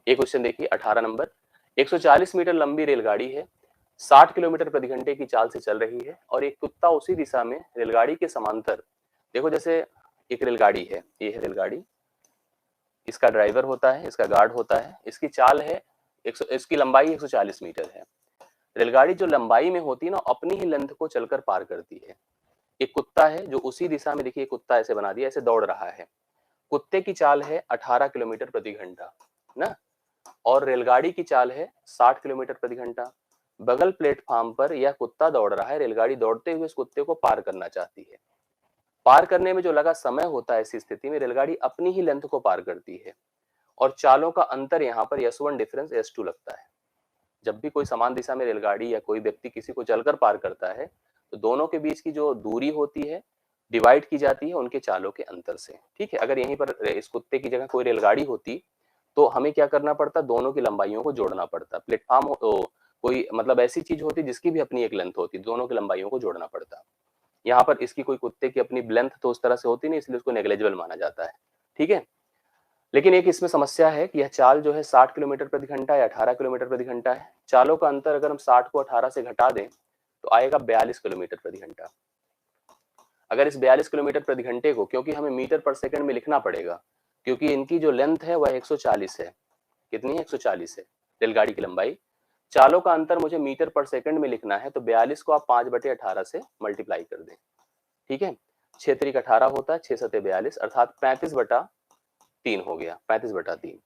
एक क्वेश्चन देखिए 18 नंबर, 140 मीटर लंबी रेलगाड़ी है, 60 किलोमीटर प्रति घंटे की चाल से चल रही है और एक कुत्ता उसी दिशा में रेलगाड़ी के समांतर, देखो जैसे एक रेलगाड़ी है, ये है रेलगाड़ी, इसका ड्राइवर होता है, इसका गार्ड होता है, इसकी चाल है इसकी लंबाई 140 मीटर है। रेलगाड़ी जो लंबाई में होती है ना, अपनी ही लेंथ को चलकर पार करती है। एक कुत्ता है जो उसी दिशा में, देखिए कुत्ता ऐसे बना दिया, ऐसे दौड़ रहा है, कुत्ते की चाल है 18 किलोमीटर प्रति घंटा ना, और रेलगाड़ी की चाल है 60 किलोमीटर प्रति घंटा। बगल प्लेटफॉर्म पर यह कुत्ता दौड़ रहा है, रेलगाड़ी दौड़ते हुए इस कुत्ते को पार करना चाहती है। पार करने में जो लगा समय होता है, ऐसी स्थिति में रेलगाड़ी अपनी ही लेंथ को पार करती है और चालों का अंतर यहाँ पर s1 डिफरेंस s2 लगता है। जब भी कोई समान दिशा में रेलगाड़ी या कोई व्यक्ति किसी को चलकर पार करता है, तो दोनों के बीच की जो दूरी होती है डिवाइड की जाती है उनके चालों के अंतर से। ठीक है, अगर यहीं पर इस कुत्ते की जगह कोई रेलगाड़ी होती तो हमें क्या करना पड़ता, दोनों की लंबाइयों को जोड़ना पड़ता। प्लेटफॉर्म कोई मतलब ऐसी चीज होती जिसकी भी अपनी एक लेंथ होती, दोनों की लंबाइयों को जोड़ना पड़ता। यहाँ पर इसकी कोई कुत्ते की अपनी लेंथ तो उस तरह से होती नहीं, इसलिए उसको नेग्लिजिबल माना जाता है। ठीक है, लेकिन एक इसमें समस्या है कि यह चाल जो है 60 किलोमीटर प्रति घंटा या 18 किलोमीटर प्रति घंटा है। चालों का अंतर अगर हम 60 को 18 से घटा दें तो आएगा 42 किलोमीटर प्रति घंटा। अगर इस 42 किलोमीटर प्रति घंटे को, क्योंकि हमें मीटर पर सेकंड में लिखना पड़ेगा, क्योंकि इनकी जो लेंथ है वह 140 है। कितनी है 140 है रेलगाड़ी की लंबाई। चालों का अंतर मुझे मीटर पर सेकंड में लिखना है, तो 42 को आप 5/18 से मल्टीप्लाई कर दें। ठीक है, 6 3 18 होता है, 6 7 42, अर्थात 35/3 हो गया, 35/3।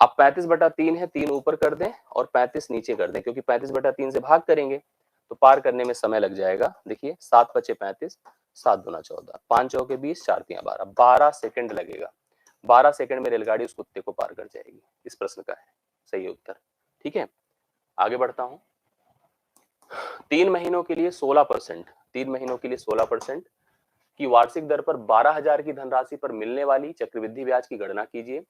अब 35/3 है, 3 ऊपर कर दें और 35 नीचे कर दें, क्योंकि 35/3 से भाग करेंगे तो पार करने में समय लग जाएगा। देखिए 7 5 35, 7 दूना 14, 5 चौके 20, 4 3 12, 12 सेकंड लगेगा। 12 सेकंड में रेलगाड़ी उस कुत्ते को पार कर जाएगी। इस प्रश्न का है सही उत्तर। ठीक है, आगे बढ़ता हूं। 3 महीनों के लिए 16%, 3 महीनों के लिए 16% की वार्षिक दर पर 12,000 की धनराशि पर मिलने वाली चक्रवृद्धि ब्याज की गणना कीजिए।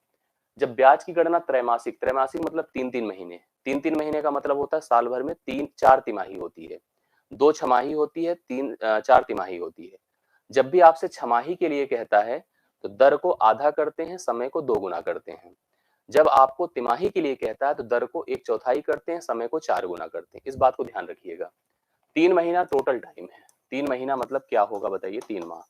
जब ब्याज की गणना त्रैमासिक, त्रैमासिक मतलब 3-3 महीने, 3-3 महीने का मतलब होता है साल भर में 3-4 तिमाही होती है, 2 छमाही होती है, 4 तिमाही होती है। जब भी आपसे छमाही के लिए कहता है तो दर को आधा करते हैं, समय को 2 गुना करते हैं। जब आपको तिमाही के लिए कहता है तो दर को 1/4 करते हैं, समय को 4 गुना करते हैं। इस बात को ध्यान रखिएगा। 3 महीना टोटल टाइम है, 3 महीना मतलब क्या होगा बताइए, 3 माह।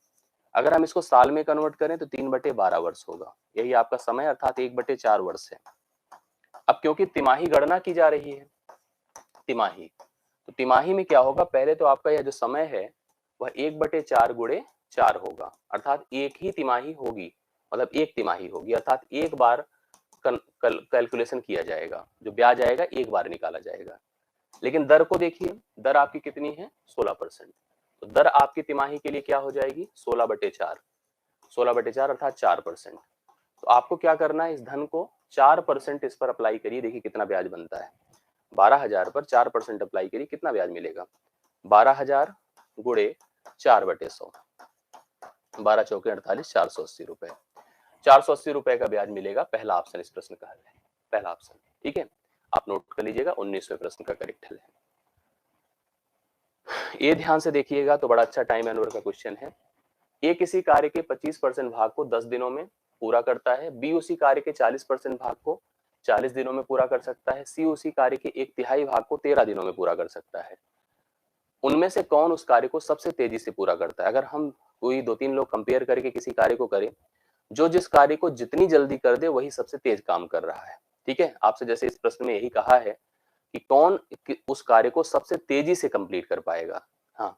अगर हम इसको साल में कन्वर्ट करें तो 3/12 वर्ष होगा, यही आपका समय अर्थात 1/4 वर्ष है। अब क्योंकि तिमाही गणना की जा रही है, तिमाही, तो तिमाही में क्या होगा, पहले तो आपका यह जो समय है वह 1/4 गुणे 4 होगा, अर्थात एक ही तिमाही होगी, मतलब एक तिमाही होगी, अर्थात एक बार कैलकुलेशन किया जाएगा, जो ब्याज आएगा एक बार निकाला जाएगा। लेकिन दर को देखिए, दर आपकी कितनी है 16%, तो दर आपकी तिमाही के लिए क्या हो जाएगी 16/4, 16/4 अर्थात 4%। तो आपको क्या करना है, इस धन को 4% इस पर अप्लाई करिए, देखिए कितना ब्याज बनता है। 12,000 पर 4% अप्लाई करिए, कितना ब्याज मिलेगा? 12,000 गुणे 4/100, 12 चौके 48, 480 रुपए। 480 रुपए का ब्याज मिलेगा। पहला ऑप्शन इस प्रश्न का हल है, पहला ऑप्शन। ठीक है, आप नोट कर लीजिएगा, 19वें प्रश्न का करेक्ट हल है। ये ध्यान से देखिएगा तो बड़ा अच्छा टाइम एंड वर्क का क्वेश्चन है। ए किसी कार्य के 25% भाग को 10 दिनों में पूरा करता है, बी उसी कार्य के 40% भाग को 40 दिनों में पूरा कर सकता है, सी उसी कार्य के 1/3 भाग को 13 दिनों में पूरा कर सकता है। उनमें से कौन उस कार्य को सबसे तेजी से पूरा करता है? अगर हम कोई 2-3 लोग कंपेयर करके किसी कार्य को करें, जो जिस कार्य को जितनी जल्दी कर दे वही सबसे तेज काम कर रहा है। ठीक है, आपसे जैसे इस प्रश्न में यही कहा है कि कौन उस कार्य को सबसे तेजी से कंप्लीट कर पाएगा। हाँ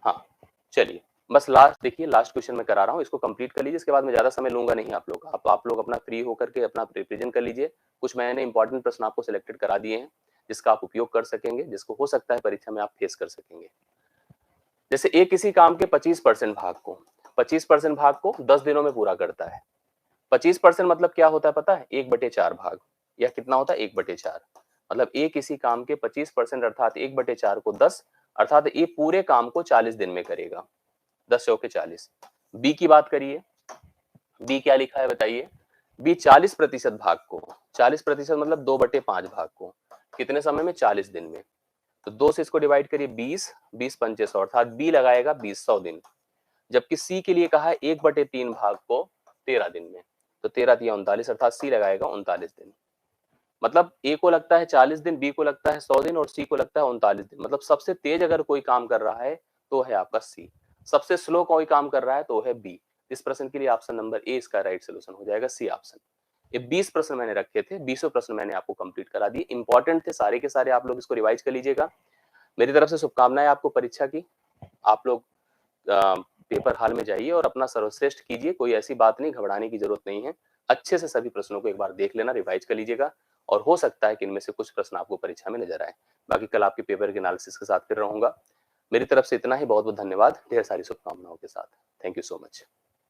हाँ, चलिए बस लास्ट देखिए, लास्ट क्वेश्चन मैं करा रहा हूँ, इसको कंप्लीट कर लीजिए। इसके बाद मैं ज्यादा समय लूंगा नहीं आप लोग, आप लोग अपना फ्री होकर के अपना रिविजन कर लीजिए। कुछ मैंने इंपॉर्टेंट प्रश्न आपको सिलेक्टेड करा दिए हैं जिसका आप उपयोग कर सकेंगे, जिसको हो सकता है परीक्षा में आप फेस कर सकेंगे। जैसे एक किसी काम के 25% भाग को 25% भाग को 10 दिनों में पूरा करता है। 25% मतलब क्या होता है पता है? 1/4 भाग, या कितना होता है? 1/4। मतलब ए किसी काम के 25% अर्थात 1/4 को 10, अर्थात ये पूरे काम को 40 दिन में करेगा। 10 चौके 40। बी की बात करिए, बी क्या लिखा है बताइए? बी 40% भाग को, 40% मतलब 2/5 भाग को कितने समय में? 40 दिन में। तो 2 से इसको डिवाइड करिए, 20, 20 पंचे 100, अर्थात बी लगाएगा 20 दिन। जबकि सी के लिए कहा है 1/3 भाग को 13 दिन में, तो 13 तिया 39, अर्थात सी लगाएगा 39 दिन। मतलब ए को लगता है 40 दिन, बी को लगता है 100 दिन और सी को लगता है 39 दिन। मतलब सबसे तेज अगर कोई काम कर रहा है तो है आपका सी, सबसे स्लो कोई काम कर रहा है तो है बी। इस प्रश्न के लिए ऑप्शन नंबर ए इसका राइट सोल्यूशन हो जाएगा, सी ऑप्शन। ये 20 प्रश्न मैंने रखे थे, 20 प्रश्न मैंने आपको कंप्लीट करा दिए, इंपॉर्टेंट थे सारे के सारे। आप लोग इसको रिवाइज कर लीजिएगा। मेरी तरफ से शुभकामनाएं आपको परीक्षा की। आप लोग पेपर हॉल में जाइए और अपना सर्वश्रेष्ठ कीजिए, कोई ऐसी बात नहीं, घबराने की जरूरत नहीं है। अच्छे से सभी प्रश्नों को एक बार देख लेना, रिवाइज कर लीजिएगा, और हो सकता है कि इनमें से कुछ प्रश्न आपको परीक्षा में नजर आए। बाकी कल आपके पेपर के एनालिसिस के साथ फिर रहूंगा। मेरी तरफ से इतना ही, बहुत बहुत धन्यवाद, ढेर सारी शुभकामनाओं के साथ। Thank you so much.